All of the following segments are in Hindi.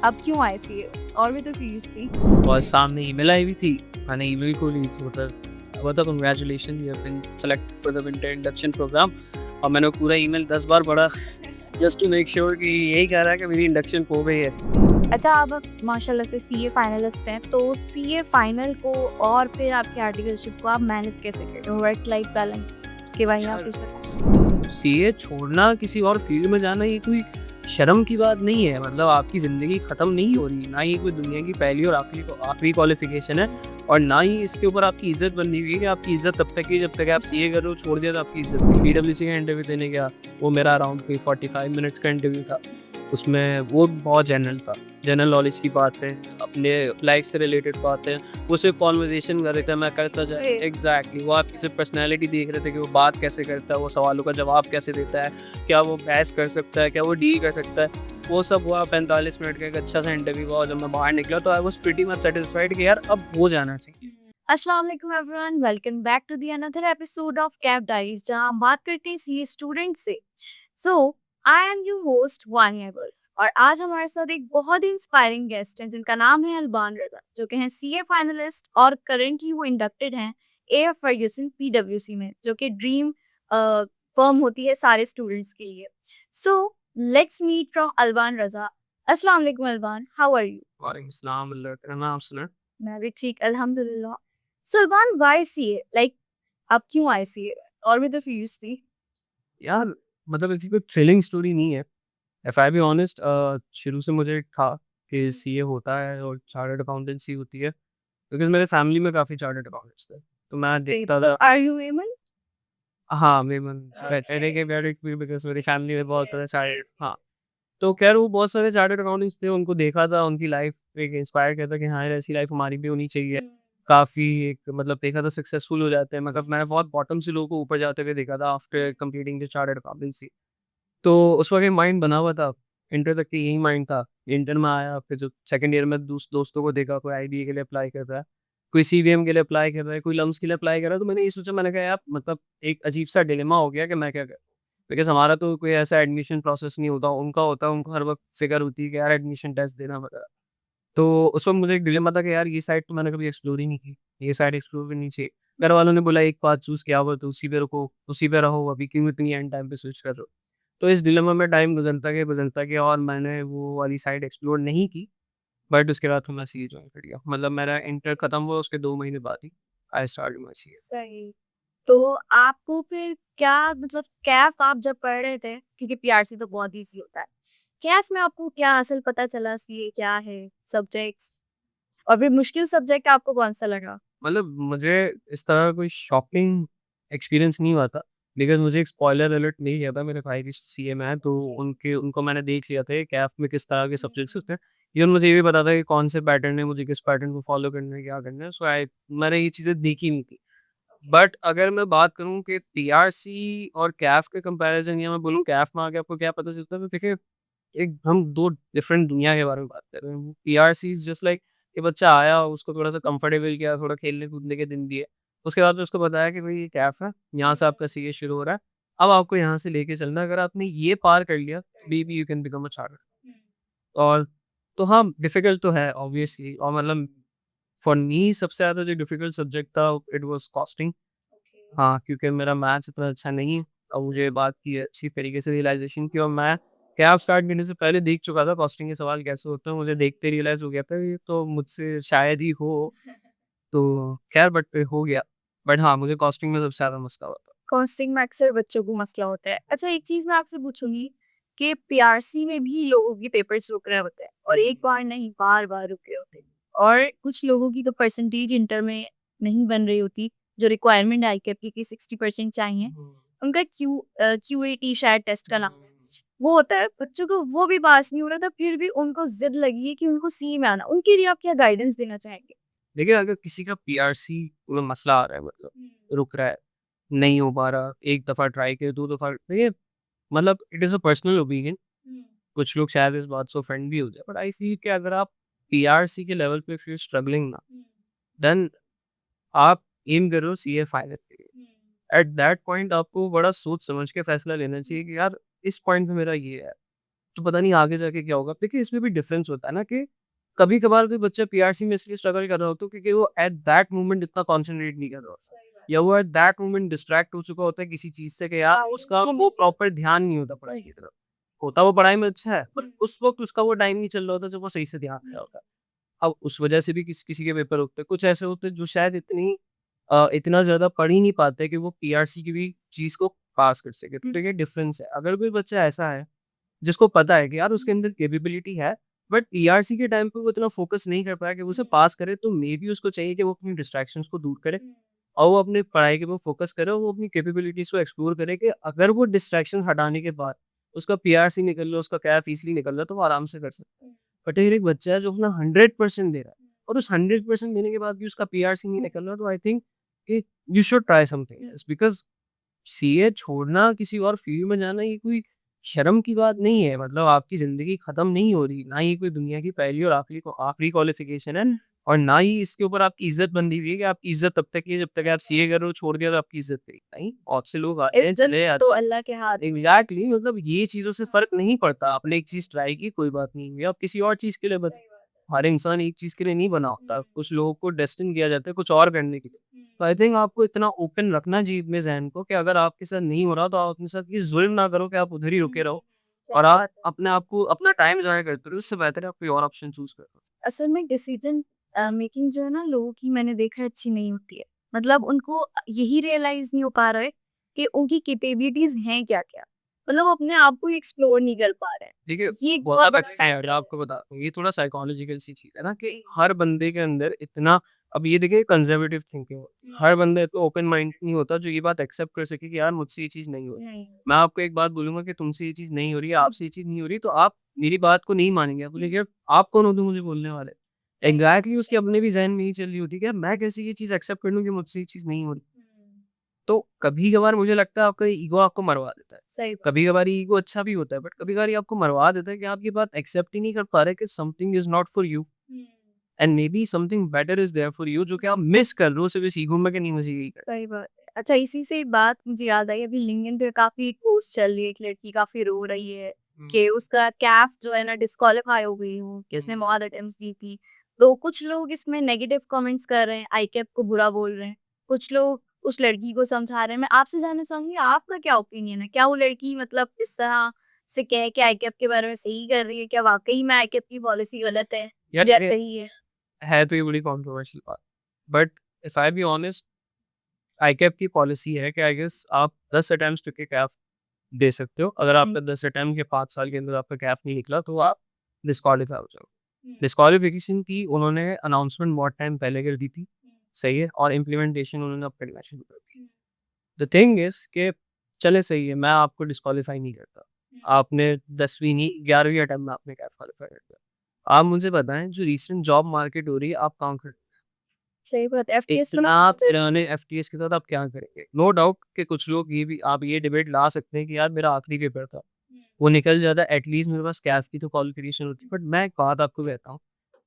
अब क्यों आए सीए? और भी तो फीस थी। और सामने ईमेल आई हुई थी। मैंने ईमेल खोली तो मतलब congratulation you have been selected for the winter induction programme. और मैंने वो पूरा ईमेल 10 बार पढ़ा जस्ट टू मेक श्योर कि यही कह रहा है कि मेरी इंडक्शन हो गई है। अच्छा, अब माशाल्लाह से सीए फाइनलिस्ट हैं, तो सीए फाइनल को और फिर आपकी आर्टिकलशिप को आप मैनेज कैसे करते हो? वर्क लाइफ बैलेंस उसके बारे में आप कुछ बताएं। सीए छोड़ना किसी और फील्ड में जाना ये कोई शर्म की बात नहीं है। मतलब आपकी ज़िंदगी ख़त्म नहीं हो रही, ना ही कोई दुनिया की पहली और आखिरी क्वालिफिकेशन है, और ना ही इसके ऊपर आपकी इज़्ज़त बनी हुई है कि आपकी इज़्ज़त तब तक ही जब तक आप सीए कर रहे हो। छोड़ दिया तो आपकी इज़्ज़त नहीं। पीडब्ल्यूसी का इंटरव्यू देने गया, वो मेरा अराउंड कोई 45 मिनट्स का इंटरव्यू था। उसमें वो बहुत जनरल था, जनरल नॉलेज की बातें, अपने लाइफ से रिलेटेड बातें, वो सिर्फ कॉन्वर्जेसन कर रहे थे, मैं करता जा एग्जैक्टली। वो आपकी सिर्फ पर्सनैलिटी देख रहे थे कि वो बात कैसे करता है, वो सवालों का जवाब कैसे देता है, क्या वो बहस कर सकता है, क्या वो डील कर सकता है। वो सब हुआ। 45 मिनट का एक अच्छा सा इंटरव्यू हुआ। जब मैं बाहर निकला तो I was pretty much satisfied कि यार अब हो जाना चाहिए। अस्सलाम वालेकुम everyone, welcome back to the another episode of Kaif diaries, जहां हम बात करते हैं सीए स्टूडेंट से। So I am your host Vania Gul, और आज हमारे साथ एक बहुत ही इंस्पायरिंग गेस्ट हैं जिनका नाम है अल्बान रजा, जो कि हैं सीए फाइनलिस्ट और करंटली वो इंडक्टेड हैं एएफ फर्ग्यूसन पीडब्ल्यूसी में, जो कि ड्रीम फर्म होती है सारे स्टूडेंट्स के लिए। So let's meet from Alban Raza. अस्सलाम वालेकुम अल्बान, हाउ आर यू? वालेकुम सलाम, अल्लाह का नाम सुना। मैं भी ठीक, अल्हम्दुलिल्लाह। सुल्तान, व्हाई सीए? लाइक आप क्यों आए सीए? और भी तो फीस थी। यार मतलब ऐसी कोई थ्रिलिंग स्टोरी नहीं है। इफ आई बी ऑनेस्ट, शुरू से मुझे था कि सीए होता है और चार्टर्ड अकाउंटेंसी होती है, बिकॉज़ मेरे फैमिली में काफ़ी चार्टर्ड अकाउंटेंट्स थे। तो मैं देखता था। आर यू एमन? हाँ, मेमन मैंने के वेरी क्विक बिकॉज़ मेरी फैमिली में बहुत सारे चार्टर्ड, हाँ। तो खैर वो बहुत सारे चार्टर्ड अकाउंटेंट्स थे, उनको देखा था, उनकी लाइफ़ एक इंस्पायर किया था कि हाँ, यार ऐसी लाइफ़ हमारी भी होनी चाहिए। काफ़ी एक मतलब देखा था सक्सेसफुल हो जाते हैं। मतलब मैंने बहुत बॉटम से लोगों को ऊपर जाते हुए देखा था after completing the chartered accountancy. तो उस वक़्त ये माइंड बना हुआ था, इंटर तक के यही माइंड था। इंटर में आया, फिर जब सेकंड ईयर में दोस्तों को देखा, कोई आईबीए के लिए अप्लाई कर रहा है, कोई सीवीएम के लिए अप्लाई कर रहा है, कोई लम्स के लिए अप्लाई कर रहा है। तो मैंने ये सोचा, मैंने कहा यार मतलब एक अजीब-सा डिलेमा हो गया कि मैं क्या करूँ? बिकॉज़ हमारा तो कोई ऐसा एडमिशन प्रोसेस नहीं होता, उनका होता है, उनको हर वक़्त फ़िक्र होती है कि यार एडमिशन टेस्ट देना पड़ेगा। तो उस वक़्त मुझे एक डिलेमा था कि यार ये साइड तो मैंने कभी एक्सप्लोर ही नहीं की, ये साइड एक्सप्लोर करनी चाहिए। घर वालों ने बोला एक पाथ चूज़ किया हुआ तो उसी पे रुको, उसी पे रहो, अभी क्यों इतनी एंड टाइम पे स्विच कर रहे हो? तो इस डिलेमा में टाइम गुज़रता गया और मैंने वो वाली साइड एक्सप्लोर नहीं की। बट उसके बाद फिर मैं सीए जॉइन कर लिया। मतलब मेरा इंटर खत्म हुआ उसके 2 महीने बाद ही आई स्टार्टेड माय सीए। सही। तो आपको फिर क्या मतलब कैफ आप जब पढ़ रहे थे, क्योंकि पीआरसी तो बहुत इजी होता है, कैफ में आपको क्या असल पता चला सीए क्या है, सब्जेक्ट्स, और फिर मुश्किल सब्जेक्ट आपको कौन सा लगा? मतलब मुझे इस तरह का कोई शॉकिंग एक्सपीरियंस नहीं हुआ था, बिकॉज़ मुझे एक स्पॉइलर अलर्ट मिल गया था। मेरे भाई भी सीए में है, तो उनको मैंने देख लिया था कैफ में किस तरह के सब्जेक्ट्स होते हैं। इवन मुझे ये भी पता था कि कौन से पैटर्न है, मुझे किस पैटर्न को फॉलो करना है, क्या करना है। सो आई मैंने ये चीज़ें देखी नहीं थी। बट अगर मैं बात करूँ कि पीआरसी और कैफ के कंपैरिज़न, या मैं बोलूँ कैफ में आके आपको क्या पता चलता है, तो देखिए एक हम 2 डिफरेंट दुनिया के बारे में बात कर रहे हैं। पीआरसी इज़ जस्ट लाइक ये बच्चा आया, उसको थोड़ा-सा कंफर्टेबल किया, थोड़ा खेलने-कूदने के दिन दिए। उसके बाद में उसको बताया कि भई ये कैफ़ है, यहाँ से आपका सीए शुरू हो रहा है। अब आपको यहाँ से लेके चलना है, अगर आपने ये पार कर लिया, maybe you can become a chartered. और तो हाँ, डिफ़िकल्ट तो है ऑब्वियसली। और मतलब फॉर मी सबसे ज़्यादा जो डिफ़िकल्ट सब्जेक्ट था इट वाज़ कॉस्टिंग। हाँ, क्योंकि मेरा मैथ्स इतना अच्छा नहीं है और मुझे बात की अच्छी तरीके से रियलाइज़ेशन की, और मैं कैब स्टार्ट करने से पहले देख चुका था कॉस्टिंग के सवाल कैसे होते हैं। मुझे देखते रियलाइज़ हो गया था ये तो मुझसे शायद ही हो, तो खैर बट हो गया। बट हाँ, मुझे कॉस्टिंग में सबसे ज़्यादा मसला हुआ था। कॉस्टिंग में अक्सर बच्चों को मसला होता है। अच्छा, एक चीज़ मैं आपसे पूछूँगी कि पीआरसी में भी लोगों के पेपर्स रुक रहे होते हैं, और एक बार नहीं बार-बार रुक रहे होते हैं। और कुछ लोगों की तो परसेंटेज इंटर में नहीं बन रही होती, जो रिक्वायरमेंट आईकेपी की 60% चाहिए। उनका क्यूएटी शायद टेस्ट का नाम है। वो होता है, बच्चों को वो भी पास नहीं हो रहा था, फिर भी उनको ज़िद लगी है कि उनको सी में आना। उनके लिए आप क्या गाइडेंस देना चाहेंगे? देखिए, अगर किसी का पीआरसी में मसला आ रहा है, मतलब रुक रहा है, नहीं हो पा रहा, 1 दफ़ा ट्राई किया, 2 दफ़ा देखिए, मतलब it is a personal opinion. कुछ लोग शायद इस बात से ऑफेंड भी हो जाए, बट आई फील कि अगर आप पीआरसी के लेवल पे इफ यू आर स्ट्रगलिंग ना, देन आप एम करो सीए फाइनल के लिए। एट दैट पॉइंट आपको बड़ा सोच समझ के फैसला लेना चाहिए कि यार इस पॉइंट पे मेरा ये है। तो पता नहीं आगे जाके क्या होगा। देखिए इसमें भी डिफरेंस होता है ना कि कभी-कभार कोई बच्चा पीआरसी में इसलिए स्ट्रगल कर रहा होता है क्योंकि वो एट दैट मोमेंट इतना कॉन्संट्रेट नहीं कर रहा होता। या वो एट दैट मोमेंट डिस्ट्रैक्ट हो चुका होता है किसी चीज़ से कि यार उसका वो प्रॉपर ध्यान नहीं होता पढ़ाई की तरफ। होता वो पढ़ाई में अच्छा है, बट उस वक़्त उसका वो टाइम नहीं चल रहा होता जब वो सही से ध्यान दे रहा होता है। अब उस वजह से भी किसी किसी के पेपर होते हैं। कुछ ऐसे होते हैं जो शायद इतना ज़्यादा पढ़ ही नहीं पाते कि वो पीआरसी की भी चीज़ को पास कर सके। तो देखिए डिफरेंस है। अगर कोई बच्चा ऐसा है जिसको पता है कि यार उसके अंदर कैपेबिलिटी है, बट पीआरसी के टाइम पे वो इतना फोकस नहीं कर पाया कि वो उसे पास करे, तो मेबी उसको चाहिए कि वो अपनी डिस्ट्रैक्शंस को दूर करे और वो अपनी पढ़ाई के ऊपर फोकस करे और वो अपनी कैपेबिलिटीज़ को एक्सप्लोर करे कि अगर वो डिस्ट्रैक्शंस हटाने के बाद उसका पीआरसी निकल रहा है, उसका कैफ ईज़िली निकल रहा है, तो वो आराम से कर सकता है। बट अगर एक बच्चा है जो अपना 100% दे रहा है और उस 100% देने के बाद भी उसका पीआरसी नहीं निकल रहा, तो आई थिंक कि you should try something else because CA छोड़ना, किसी और फील्ड में जाना ये कोई शर्म की बात नहीं है। मतलब आपकी ज़िंदगी खत्म नहीं हो रही, ना ये कोई दुनिया की पहली और आखिरी क्वालिफ़िकेशन है और ना ही इसके ऊपर आपकी इज़्ज़त बंधी हुई है कि आपकी इज़्ज़त तब तक है जब तक आप सीए कर रहे हो, छोड़ दिया तो आपकी इज़्ज़त गई। नहीं, बहुत से लोग आते हैं, इज़्ज़त चले तो जाते हैं। अल्लाह के हाथ में। एग्ज़ैक्टली, मतलब ये चीज़ों से फ़र्क नहीं पड़ता। आपने एक चीज़ ट्राई की, कोई बात नहीं हुई, आप किसी और चीज़ के लिए बने। हर इंसान एक चीज़ के लिए नहीं बना होता। कुछ लोगों को डेस्टिन किया जाता है कुछ और करने के लिए। तो आई थिंक आपको इतना ओपन रखना चाहिए अपने ज़हन को कि अगर आपके साथ नहीं हो रहा तो आप अपने साथ ये ज़ुल्म ना करो कि आप उधर ही रुके रहो और आप अपने आप को अपना टाइम ज़ाया करते रहो। इससे बेहतर है आप कोई और ऑप्शन चूज़ करो। असल में डिसीजन मेकिंग जो है ना लोगों की मैंने देखा है अच्छी नहीं होती है। मतलब उनको यही रियलाइज़ नहीं हो पा रहा है कि उनकी कैपेबिलिटीज़ हैं क्या-क्या। मतलब वो अपने आप को ही एक्सप्लोर नहीं कर पा रहे हैं। देखिए, ये एक बहुत बहुत बड़ा अच्छा है और आपको बताता हूँ, ये थोड़ा साइकोलॉजिकल सी चीज़ है ना कि हर बंदे के अंदर इतना, अब ये देखिए कंज़र्वेटिव थिंकिंग होती है। हर बंदा इतना ओपन माइंड नहीं होता जो ये बात एक्सेप्ट कर सके कि यार मुझसे ये चीज़ नहीं हो रही। नहीं। मैं आपको एक बात बोलूँगा कि तुमसे ये चीज़ नहीं हो रही है, आपसे ये चीज़ नहीं हो रही, तो आप मेरी बात को नहीं मानेंगे। आप बोलेंगे यार आप कौन हो तो मुझे बोलने वाले? एग्ज़ैक्टली, उसके अपने भी ज़हन में यही चल रही होती है कि यार मैं कैसे ये चीज़ एक्सेप्ट कर लूँ कि मुझसे ये चीज़ नहीं हो रही। तो कभी-कभार मुझे लगता है आपका ईगो आपको मरवा देता है। सही बात। कभी-कभार ये ईगो अच्छा भी होता है, बट कभी-कभार ये आपको मरवा देता है कि आप ये बात एक्सेप्ट ही नहीं कर पा रहे कि something is not for you and maybe something better is there for you, जो कि आप मिस कर रहे हो सिर्फ़ इस ईगो में कि नहीं मुझे यही करना सही बात है। अच्छा इसी से एक बात मुझे याद आई अभी लिंक्डइन पे काफ़ी पोस्ट चल रही है, एक लड़की काफ़ी रो रही है है। कि उसका कैफ जो है ना डिस्क्वालीफाई हो गई हो, कि उसने बहुत अटेम्प्ट्स दी थी। तो कुछ लोग इसमें नेगेटिव कमेंट्स कर रहे हैं, आईकैप को बुरा बोल रहे हैं। कुछ लोग उस लड़की को समझा रहे हैं। मैं आपसे जानना चाहूँगी आपका क्या ओपिनियन है? क्या वो लड़की मतलब इस तरह से कह के आईकैप के बारे में सही कर रही है? क्या वाक़ई में आईकैप की पॉलिसी गलत है यार या ये सही है? है तो ये बड़ी कंट्रोवर्शियल बात। But if I be honest, ICAP की पॉलिसी है कि आई गेस आप 10 अटेम्प्ट्स टू के कैफ दे सकते हो। अगर हुँ, आपका 10 अटेम्प्ट के 5 साल के अंदर आपका कैफ नहीं निकला तो आप डिस्क्वालीफाई हो जाओगे। हुँ, डिस्क्वालिफिकेशन की उन्होंने अनाउंसमेंट बहुत टाइम पहले कर दी थी, सही है? और इम्प्लीमेंटेशन उन्होंने अब करना शुरू कर दी। हुँ, द थिंग इज़ कि चले सही है, मैं आपको डिस्क्वालीफाई नहीं करता। आपने 10वीं नहीं 11वीं अटेम्प्ट में आपने कैफ क्वालीफाई कर दिया। आप मुझे बताएँ जो रीसेंट जॉब मार्केट हो रही है, आप कहाँ खड़े? सही बात है। एफटीएस तो ना इतना पुराने एफटीएस के साथ आप क्या करेंगे? नो डाउट कि कुछ लोग ये भी, आप ये डिबेट ला सकते हैं कि यार मेरा आखिरी पेपर था, वो निकल जाता, एटलीस्ट मेरे पास कैफ की तो क्वालिफ़िकेशन होती। बट मैं एक बात आपको कहता हूँ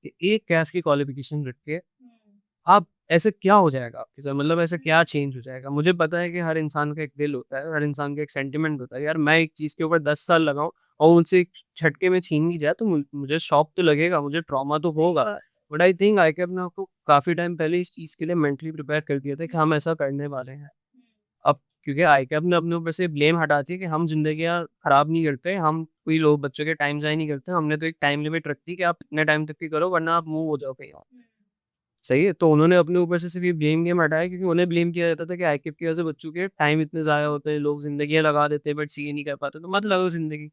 कि एक कैफ की क्वालिफ़िकेशन रख के आप, ऐसे क्या हो जाएगा आपके साथ? मतलब ऐसा क्या चेंज हो जाएगा? मुझे पता है कि हर इंसान का एक दिल होता है, हर इंसान का एक सेंटिमेंट होता है। यार मैं एक चीज़ के ऊपर 10 साल लगाऊँ और मुझसे एक झटके में छीन ली जाए तो मुझे शॉक तो लगेगा, मुझे ट्रॉमा तो सही होगा। बात। बट आई थिंक आईकैब ने आपको काफ़ी टाइम पहले इस चीज़ के लिए मेंटली प्रिपेयर कर दिया था कि हम ऐसा करने वाले हैं। अब क्योंकि आईकैब ने अपने ऊपर से ब्लेम हटा दिया कि हम ज़िंदगियाँ खराब नहीं करते, हम कोई लोग बच्चों के टाइम ज़ाया नहीं करते। हमने तो एक टाइम लिमिट रख दी कि आप इतने टाइम तक की करो वरना आप मूव हो जाओ कहीं और। सही है? तो उन्होंने अपने ऊपर से सिर्फ़ ये ब्लेम गेम हटाया क्योंकि उन्हें ब्लेम किया जाता था कि आईकिप की वजह से बच्चों के टाइम इतने ज़ाया होते हैं, लोग ज़िंदगियाँ लगा देते हैं बट सीए नहीं कर पाते, तो मत लगाओ ज़िंदगी।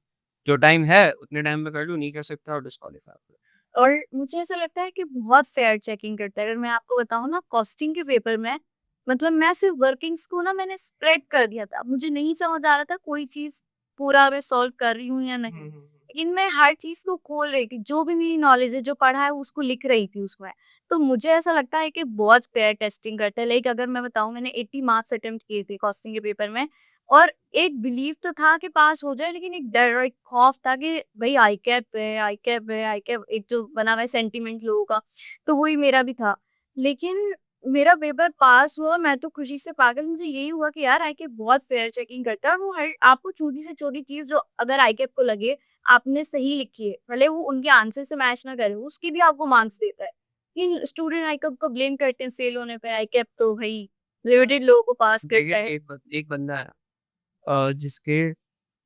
जो टाइम है उतने टाइम में कर लो, नहीं कर सकता और डिस्क्वालीफाई हो गए। और मुझे ऐसा लगता है कि बहुत फेयर चेकिंग करता है। अगर मैं आपको बताऊँ ना कॉस्टिंग के पेपर में मतलब मैं सिर्फ़ वर्किंग्स को ना मैंने स्प्रेड कर दिया था। मुझे नहीं समझ आ रहा था कोई चीज़ पूरा मैं सॉल्व कर रही हूँ या नहीं। हुँ, हुँ, हुँ। लेकिन मैं हर चीज़ को खोल रही थी। जो भी मेरी नॉलेज है, जो पढ़ा है उसको लिख रही थी उसमें। तो मुझे ऐसा लगता है कि बहुत फेयर टेस्टिंग करता है। लाइक अगर मैं बताऊँ मैंने 80 मार्क्स अटेम्प्ट किए थे कॉस्टिंग के पेपर में और एक बिलीव तो था कि पास हो जाए लेकिन एक डर और एक खौफ था कि भई आईकैप है, आईकैप है, आईकैप एक जो बना हुआ है सेंटीमेंट लोगों का, तो वही मेरा भी था। लेकिन मेरा पेपर पास हुआ, मैं तो खुशी से पागल, मुझे यही हुआ कि यार आईकेप बहुत फेयर चेकिंग करता है और वो हर आपको छोटी से छोटी चीज़ जो अगर आईकेप को लगे आपने सही लिखी है, भले वो उनके आंसर से मैच ना करे, उसकी भी आपको मार्क्स देता है। लेकिन स्टूडेंट आईकेप को ब्लेम करते हैं फेल होने पे, आईकेप तो भई लिमिटेड लोगों को पास देखिए करता है। एक बंदा है जिसके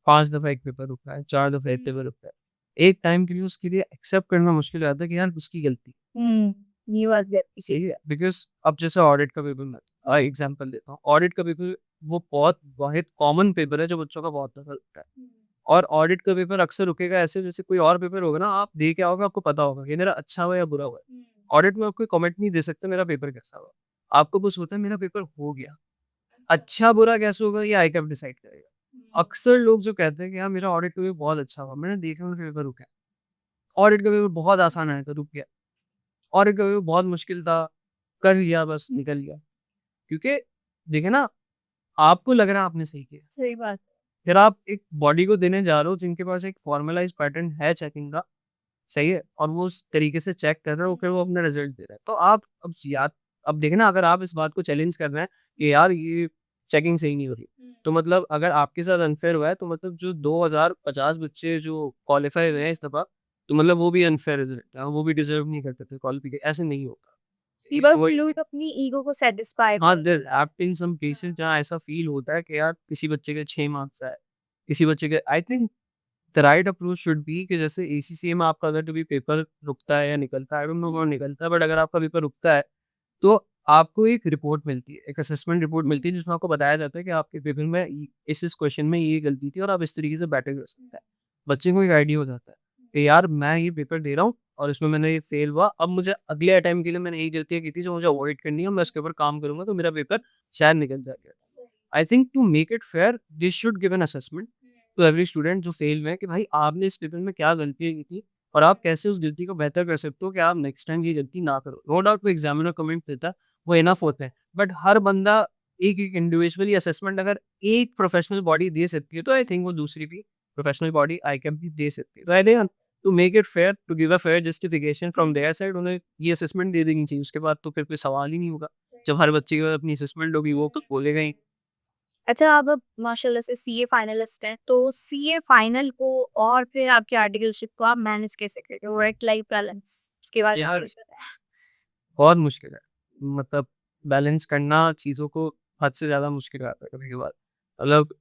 5 दफ़ा एक पेपर रुका है, 4 दफ़ा एक हुँ। पेपर रुका है। एक टाइम के लिए उसके लिए एक्सेप्ट करना मुश्किल हो जाता है कि यार उसकी गलती। हुँ, ये बात भी आपकी सही सही है। है, बिकॉज़ अब जैसे ऑडिट का पेपर मैं एग्ज़ाम्पल देता हूँ। ऑडिट का पेपर वो बहुत वाहिद कॉमन पेपर है जो बच्चों का बहुत दफ़ा रुकता है। हुँ, और ऑडिट का पेपर अक्सर रुकेगा ऐसे जैसे कोई और पेपर होगा ना, आप दे के आओगे आपको पता होगा ये मेरा अच्छा हुआ या बुरा हुआ है। हुँ, ऑडिट में आप कोई कमेंट नहीं दे सकते मेरा पेपर कैसा हुआ। आपको बस होता है मेरा पेपर हो गया। अच्छा बुरा कैसे होगा ये आईकैप डिसाइड करेगा। हुँ, अक्सर लोग जो कहते हैं कि यार मेरा ऑडिट का पेपर बहुत अच्छा हुआ, मैंने देखा उनका पेपर रुका है। ऑडिट का पेपर बहुत आसान आया था, रुक गया। ऑडिट का पेपर बहुत मुश्किल था, कर लिया बस निकल गया। क्योंकि देखिए ना, आपको लग रहा है आपने सही किया। सही बात है। फिर आप एक बॉडी को देने जा रहे हो जिनके पास एक फॉर्मलाइज़्ड पैटर्न है चेकिंग का, सही है? और वो उस तरीके से चेक कर रहे हो, फिर वो अपना रिज़ल्ट दे रहा है। तो आप अब देखिए ना, अगर आप इस बात को चैलेंज कर रहे हैं कि यार ये चेकिंग सही नहीं हो रही, हुँ, तो मतलब अगर आपके साथ अनफेयर हुआ है, तो मतलब जो 2050 बच्चे जो क्वालीफाई हुए हैं इस दफ़ा, तो मतलब वो भी अनफेयर रिज़ल्ट है, वो भी डिज़र्व नहीं करते थे क्वालिफ़िके ऐसे नहीं होता। कि एक बस वही लोग अपनी ईगो को सैटिस्फाई हाँ, कर there have been some cases जहाँ ऐसा फ़ील होता है कि यार किसी बच्चे के 6 मार्क्स आए, किसी बच्चे के I think the right approach should be कि जैसे एसीसीए में आपका अगर कभी पेपर रुकता है या निकलता है, आई डोंट नो कब निकलता है, बट अगर आपका पेपर रुकता है, तो आपको एक रिपोर्ट मिलती है, एक असेसमेंट रिपोर्ट मिलती है जिसमें आपको बताया जाता है कि आपके पेपर में इस क्वेश्चन में ये गलती थी और आप इस तरीके से बेटर कर सकते हैं। बच्चे को एक आइडिया हो जाता है कि यार मैं ये पेपर दे रहा हूँ और इसमें मैंने ये फेल हुआ, अब मुझे अगले अटेम्प्ट के लिए मैंने यही गलतियाँ की थी जो मुझे अवॉइड करनी है, मैं इसके ऊपर काम करूँगा तो मेरा पेपर शायद निकल जाएगा। I think to make it fair this should give an assessment to every student जो फेल हुए हैं कि भाई आपने इस पेपर में क्या गलतियाँ की थी और आप कैसे उस गलती को बेहतर कर सकते हो कि आप नेक्स्ट टाइम ये गलती ना करो। नो डाउट कोई एग्जामिनर कमेंट देता है, वो इनफ होते हैं। बट हर बंदा एक-एक इंडिविजुअली असेसमेंट अगर एक प्रोफेशनल बॉडी दे सकती है, तो आई थिंक वो दूसरी भी प्रोफेशनल बॉडी आईकैप भी दे सकती है। तो I think to make it fair, to give a fair justification from their side उन्हें ये असेसमेंट दे देनी चाहिए। उसके बाद तो फिर कोई सवाल ही नहीं होगा। जब हर बच्चे के पास अपनी असेसमेंट होगी, वो तो बोलेगा ही। अच्छा, आप अब माशाल्लाह से सीए फाइनलिस्ट हैं, तो सीए फाइनल को और फिर आपकी आर्टिकलशिप को आप मैनेज कैसे करते हो? वर्क लाइफ बैलेंस उसके बारे में यार कुछ बताएँ? बहुत मुश्किल है। मतलब बैलेंस करना चीज़ों को हद से ज़्यादा मुश्किल हो जाता है कभी-कभार। मतलब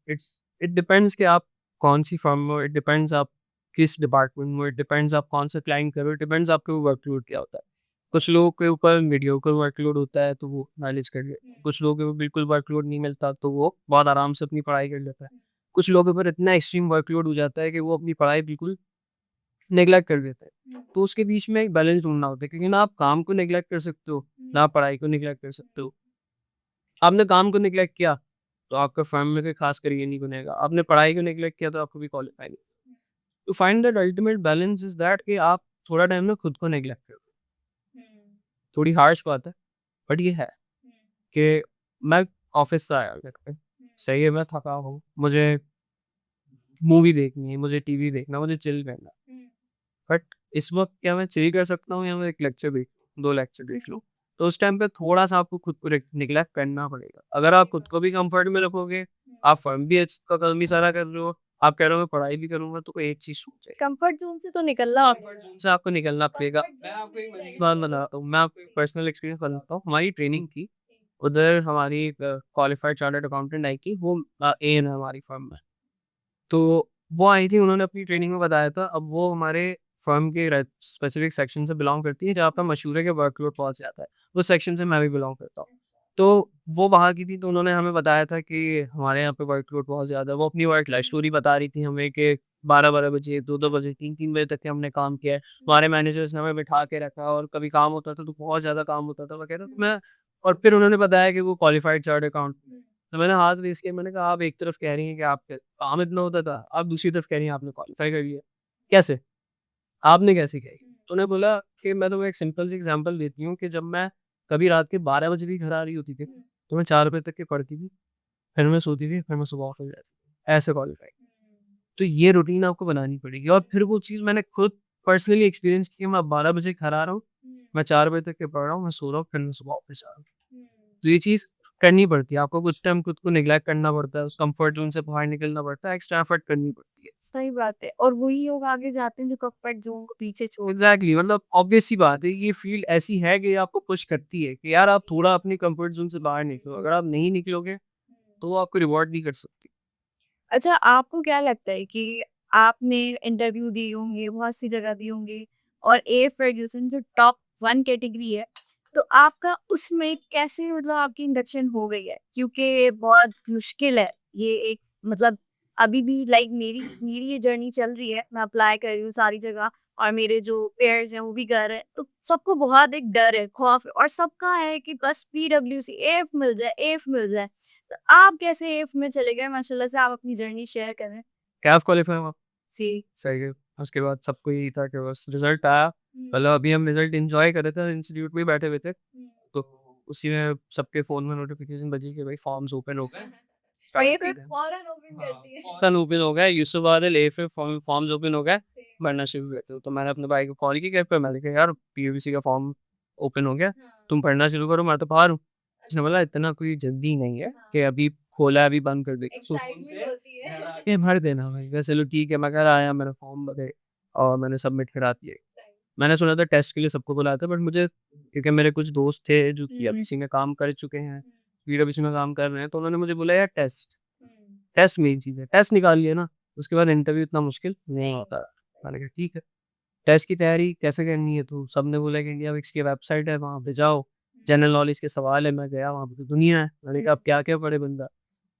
इट डिपेंड्स कि आप कौन-सी फर्म में हो, इट डिपेंड्स आप किस डिपार्टमेंट में हो, इट डिपेंड्स आप कौन सा क्लाइंट कर रहे हो, इट डिपेंड्स आपके वर्कलोड क्या होता है। कुछ लोगों के ऊपर मीडियोकर वर्कलोड होता है तो वो मैनेज कर लेते हैं। कुछ लोगों के ऊपर बिल्कुल वर्कलोड नहीं मिलता तो वो बहुत आराम से अपनी पढ़ाई कर लेता है। कुछ लोगों के ऊपर इतना एक्सट्रीम वर्कलोड हो जाता है कि वो अपनी पढ़ाई बिल्कुल नेग्लेक्ट कर देते हैं। तो उसके बीच में एक बैलेंस ढूँढना होता है क्योंकि ना आप काम को नेग्लेक्ट कर सकते हो, ना आप पढ़ाई को नेग्लेक्ट कर सकते हो। आपने काम को नेग्लेक्ट किया, तो आपका फर्म में कोई ख़ास करियर नहीं बनेगा। आपने पढ़ाई को नेग्लेक्ट किया तो आप कभी क्वालीफाई नहीं। तो find that ultimate balance is that कि आप थोड़ा टाइम ना खुद को नेग्लेक्ट करो। थोड़ी हार्श बात है, बट ये है कि मैं ऑफ़िस से आया घर पे, सही है मैं थका हूँ, मुझे मूवी देखनी है, मुझे टीवी देखना है, मुझे चिल करना है। बट इस वक़्त क्या मैं चिल कर सकता हूँ या मैं 1 लेक्चर देख 2 लेक्चर देख लूँ? तो उस टाइम पे थोड़ा-सा आपको खुद को नेग्लेक्ट करना पड़ेगा। अगर आप खुद को भी कम्फ़र्ट में रखोगे, आप फन भी का काम भी सारा कर रहे हो, आप कह रहे हो मैं पढ़ाई भी करूँगा तो कोई एक चीज़ छूट जाएगी। कंफर्ट ज़ोन से तो निकलना कम्फ़र्ट ज़ोन से आपको निकलना पड़ेगा। मैं आपको एक मज़े की बात बताता हूँ, मैं आपको एक पर्सनल एक्सपीरियंस बताता हूँ। हमारी ट्रेनिंग थी, उधर हमारी एक क्वालिफ़ाइड चार्टर्ड अकाउंटेंट आई थी, वो एएन है हमारी फ़र्म में। तो वो आई थी, उन्होंने अपनी ट्रेनिंग में बताया था, अब वो हमारे फर्म के स्पेसिफिक सेक्शन से बिलॉन्ग करती है, जहाँ पे मशहूर है कि वर्कलोड बहुत ज़्यादा है। उस सेक्शन से मैं भी बिलॉन्ग करता हूँ। तो वो वहाँ की थी, तो उन्होंने हमें बताया था कि हमारे यहाँ पे वर्कलोड बहुत ज़्यादा है। वो अपनी वर्क लाइफ़ स्टोरी बता रही थी हमें कि 12-12 बजे, 2-2 बजे, 3-3 बजे तक के हमने काम किया है। हमारे मैनेजर्स ने हमें बिठा के रखा और कभी काम होता था, तो बहुत ज़्यादा काम होता था वगैरह। तो मैं और फिर उन्होंने बताया कि वो क्वालिफाइड चार्टर्ड अकाउंटेंट। तो मैंने हाथ रेज़ किया, मैंने कहा आप एक तरफ कह रही हैं कि आपके काम इतना होता था, आप दूसरी तरफ कह रही हैं आपने क्वालीफ़ाई कर लिया। कैसे? आपने कैसे किया ये? तो उन्होंने बोला कि मैं तुम्हें एक सिंपल सी एग्ज़ाम्पल देती हूँ कि जब मैं कभी रात के 12 बजे भी घर आ रही होती थी, तो मैं 4 बजे तक के पढ़ती थी, फिर मैं सोती थी, फिर मैं सुबह ऑफ़िस जाती थी। ऐसे क्वालीफ़ाई। तो ये रूटीन आपको बनानी पड़ेगी और फिर वो चीज़ मैंने खुद पर्सनली एक्सपीरियंस की है, मैं 12 बजे घर आ रहा हूँ, मैं 4 बजे तक के पढ़ रहा हूँ, मैं सो रहा हूँ, फिर मैं सुबह ऑफ़िस जा रहा हूँ। तो ये चीज़ करनी पड़ती है, आपको कुछ टाइम खुद को नेग्लेक्ट करना पड़ता है, उस कम्फर्ट ज़ोन से बाहर निकलना पड़ता है, एक्स्ट्रा एफर्ट करनी पड़ती है। सही बात है और वही लोग आगे जाते हैं जो कंफर्ट ज़ोन को पीछे छोड़ एग्ज़ैक्टली मतलब ऑब्वियस सी बात है, ये फ़ील्ड ऐसी है कि आपको पुश करती है कि यार आप थोड़ा अपनी कम्फर्ट ज़ोन से बाहर निकलो, अगर आप नहीं निकलोगे, तो वो आपको रिवॉर्ड नहीं कर सकती। अच्छा, आपको क्या लगता है कि आपने इंटरव्यू दिए होंगे, बहुत सी जगह दिए होंगे और ए फर्ग्यूसन जो टॉप 1 कैटेगरी है, तो आपका उसमें कैसे मतलब आपकी इंडक्शन हो गई है? क्योंकि ये बहुत मुश्किल है, ये एक मतलब अभी भी लाइक मेरी मेरी ये जर्नी चल रही है, मैं अप्लाई कर रही हूँ सारी जगह और मेरे जो पेयर्स हैं वो भी कर रहे हैं, तो सबको बहुत एक डर है, खौफ है और सबका है कि बस पीडब्ल्यूसी एएफ मिल जाए, एएफ मिल जाए। तो आप कैसे एफ में चले गए? माशाल्लाह से आप अपनी जर्नी शेयर करें। कैफ क्वालीफाई हुआ, जी। सही है। उसके बाद सबको यही था कि बस रिज़ल्ट आया, मतलब अभी हम रिज़ल्ट एन्जॉय कर रहे थे, इंस्टीट्यूट में ही बैठे हुए थे, तो उसी में सबके फ़ोन में नोटिफ़िकेशन बजी कि भाई फॉर्म्स ओपन हो गए। और स्टार्ट ये फिर कर दें। फौरन ओपन हाँ, करती है। फॉर्म ओपन हो गया, यूसुफ आदिल ए फॉर्म्स ओपन हो गए, भरना शुरू कर दो। तो मैंने अपने भाई को कॉल की घर पे, मैंने कहा यार पीयूबीसी का फॉर्म ओपन हो गया, तुम भरना शुरू करो, मैं तो बाहर हूँ। उसने बोला इतना कोई जल्दी नहीं है कि अभी खोला है, अभी बंद कर देंगे। सुकून से होती है। घर आके भर देना भाई। मैं चलो ठीक है, मैं घर आया, मैंने फॉर्म भरे और मैंने सबमिट करा दिए। मैंने सुना था टेस्ट के लिए सबको बुलाया था, बट मुझे क्योंकि मेरे कुछ दोस्त थे जो पीएमसी में काम कर चुके हैं, पीडब्ल्यूसी में काम कर रहे हैं, तो उन्होंने मुझे बोला यार टेस्ट मेन चीज़ है, टेस्ट निकाल लिया ना, उसके बाद इंटरव्यू इतना मुश्किल नहीं होता। मैंने कहा ठीक है, टेस्ट की तैयारी कैसे करनी है? तो सबने बोला कि इंडिया विक्स की वेबसाइट है, वहाँ पे जाओ, जनरल नॉलेज के सवाल है। मैं गया, वहाँ पे तो दुनिया है। मैंने कहा अब क्या-क्या पढ़े बंदा।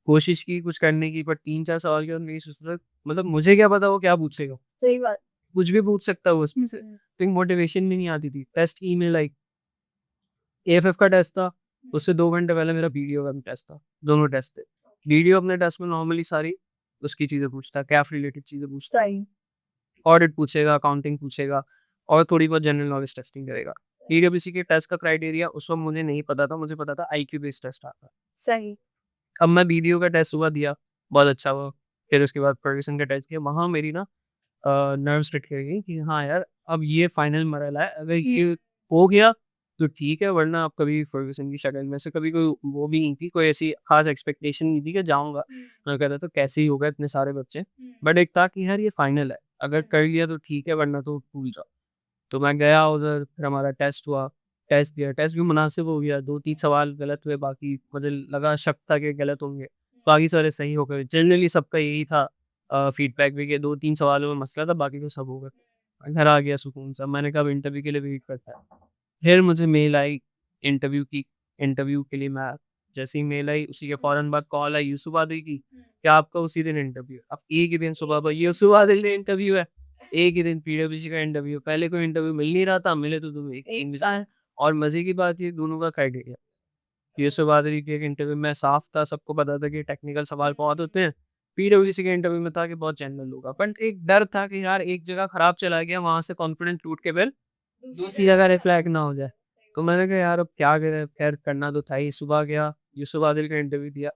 कोशिश की कुछ करने की, पर 3-4 सवाल के बाद मैं ये सोचता था, मतलब मुझे क्या पता वो क्या पूछेगा? सही बात। कुछ भी पूछ सकता है वो उसमें से। तो एक मोटिवेशन भी नहीं आती थी। टेस्ट की ईमेल आई, एएफएफ का टेस्ट था, उससे 2 घंटे पहले मेरा बीडीओ का भी टेस्ट था, दोनों टेस्ट थे। बीडीओ अपने टेस्ट में नॉर्मली सारी उसकी चीज़ें पूछता है, कैफ रिलेटेड चीज़ें पूछता है, सही। ऑडिट पूछेगा, अकाउंटिंग पूछेगा और थोड़ी बहुत जनरल नॉलेज टेस्टिंग करेगा। पीडब्ल्यूसी के टेस्ट का क्राइटेरिया उस वक़्त मुझे नहीं पता था, मुझे पता था आईक्यू बेस्ड टेस्ट आता है। सही। अब मैं बीडीओ का टेस्ट सुबह दिया, बहुत अच्छा हुआ। फिर उसके बाद फर्गूसन का टेस्ट किया, वहाँ मेरी ना नर्व्स हिट कर गई कि हाँ यार, अब ये फाइनल मरहला है, अगर ये हो गया तो ठीक है, वरना अब कभी फर्गूसन की शक्ल में से कभी कोई वो भी नहीं थी, कोई ऐसी खास एक्सपेक्टेशन नहीं थी कि जाऊँगा। मैं कह रहा था कैसे ही होगा, इतने सारे बच्चे। बट एक था कि यार ये फाइनल है, अगर कर लिया तो ठीक है, वरना तो भूल जाओ। तो मैं गया उधर, फिर हमारा टेस्ट हुआ, टेस्ट दिया, टेस्ट भी मुनासिब हो गया, 2-3 सवाल गलत हुए, बाकी मुझे लगा शक था कि गलत होंगे, बाकी सारे सही हो गए। जनरली सबका यही था फीडबैक भी कि 2-3 सवालों में मसला था, बाकी तो सब हो गए। मैं घर आ गया सुकून सा, मैंने कहा अब इंटरव्यू के लिए वेट करता है। फिर मुझे मेल आई इंटरव्यू की, इंटरव्यू के लिए मैं जैसे ही मेल आई, उसी के फ़ौरन बाद कॉल आई यूसुफ आदिल की कि आपका उसी दिन इंटरव्यू है। अब एक ही दिन सुबह पर यूसुफ आदिल का इंटरव्यू है, एक ही दिन पीडब्ल्यूसी का इंटरव्यू, पहले कोई इंटरव्यू मिल नहीं रहा था, मिले तो तुम्हें एक एक इंसान। साथ। और मज़े की बात ये दोनों का क्राइटेरिया, यूसुफ आदिल के एक इंटरव्यू में साफ था, सबको पता था कि टेक्निकल सवाल बहुत होते हैं। पीडब्ल्यूसी के इंटरव्यू में था कि बहुत जनरल होगा, बट एक डर था कि यार एक जगह खराब चला गया, वहाँ से कॉन्फिडेंस टूट के फिर दूसरी जगह रिफ्लेक्ट ना हो जाए। तो मैंने कहा यार अब क्या करें, खैर करना तो था ही। सुबह गया, यूसुफ आदिल का इंटरव्यू दिया।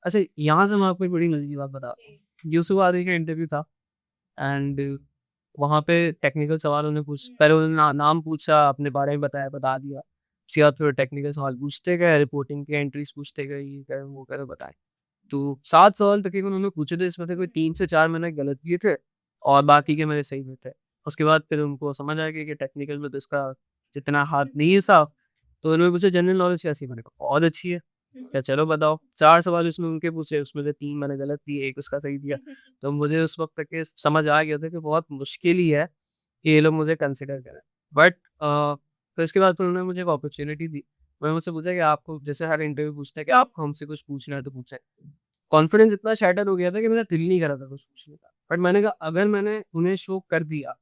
अच्छा, यहाँ से मैं आपको एक बड़ी मज़े की बात बताता हूँ। यूसुफ आदिल का इंटरव्यू था एंड वहाँ पे टेक्निकल सवाल उन्होंने पहले उन्होंने नाम पूछा, अपने बारे में बताया, बता दिया। उसके बाद फिर टेक्निकल सवाल पूछते गए, रिपोर्टिंग के एंट्रीज़ पूछते गए, ये करो, वो करो, बताएँ। तो 7 सवाल तकरीबन उन्होंने पूछे थे, इसमें से कोई 3 से 4 मैंने गलत किए थे और बाकी के मेरे सही में थे। उसके बाद फिर उनको समझ आ गया कि टेक्निकल में तो इसका जितना हाथ नहीं है साफ, तो उन्होंने पूछा जनरल नॉलेज कैसी है? मैंने कहा बहुत अच्छी है। क्या चलो बताओ, 4 सवाल उसने उनके पूछे, उसमें से 3 मैंने गलत दिए, 1 उसका सही दिया। तो मुझे उस वक़्त तक ये समझ आ गया था कि बहुत मुश्किल ही है कि ये लोग मुझे कंसिडर करें। बट फिर उसके बाद फिर उन्होंने मुझे एक अपॉर्च्युनिटी दी। उन्होंने मुझसे पूछा कि आपको जैसे हर इंटरव्यू पूछता है कि आपको हमसे कुछ पूछना है तो पूछें। कॉन्फिडेंस इतना शैटर हो गया था कि मेरा दिल नहीं कर रहा था कुछ पूछने का। बट मैंने कहा अगर मैंने उन्हें शो कर दिया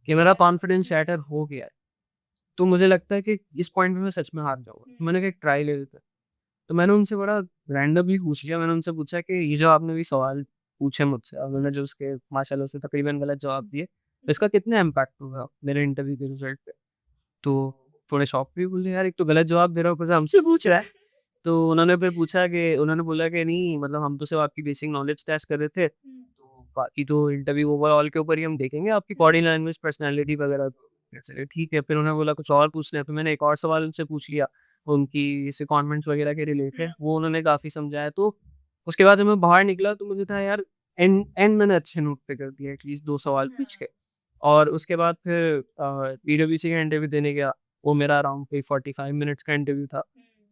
कि मेरा कॉन्फिडेंस शैटर हो गया है, तो मुझे लगता है कि इस पॉइंट पे मैं सच में हार जाऊँगा। तो मैंने कहा एक ट्राई ले लेते हैं। तो मैंने उनसे बड़ा रैंडमली पूछ लिया, मैंने उनसे पूछा कि ये जो आपने अभी सवाल पूछे मुझसे और मैंने जो उसके माशाल्लाह से तकरीबन गलत जवाब दिए, तो इसका कितना इम्पैक्ट होगा मेरे इंटरव्यू के रिज़ल्ट पे? तो थोड़े शॉक भी बोले यार एक तो गलत जवाब दे रहा है, ऊपर से हमसे पूछ रहा है। तो उन्होंने फिर पूछा कि उन्होंने बोला कि नहीं मतलब हम तो सिर्फ़ आपकी बेसिक नॉलेज टेस्ट कर रहे थे, तो बाकी तो इंटरव्यू ओवरऑल के ऊपर ही हम देखेंगे आपकी बॉडी लैंग्वेज, पर्सनैलिटी वगैरह तो। मैं चलिए ठीक है, फिर उन्होंने बोला कुछ और पूछना है, तो मैंने एक और सवाल उनसे पूछ लिया। उनकी सेकॉन्डमेंट्स वगैरह के रिलेटेड, वो उन्होंने काफ़ी समझाया। तो उसके बाद जब मैं बाहर निकला तो मुझे था यार एंड एंड मैंने अच्छे नोट पे कर दिया एटलीस्ट 2 सवाल पूछ के। और उसके बाद फिर पीडब्ल्यूसी का इंटरव्यू देने गया। वो मेरा अराउंड कोई 45 मिनट्स का इंटरव्यू था।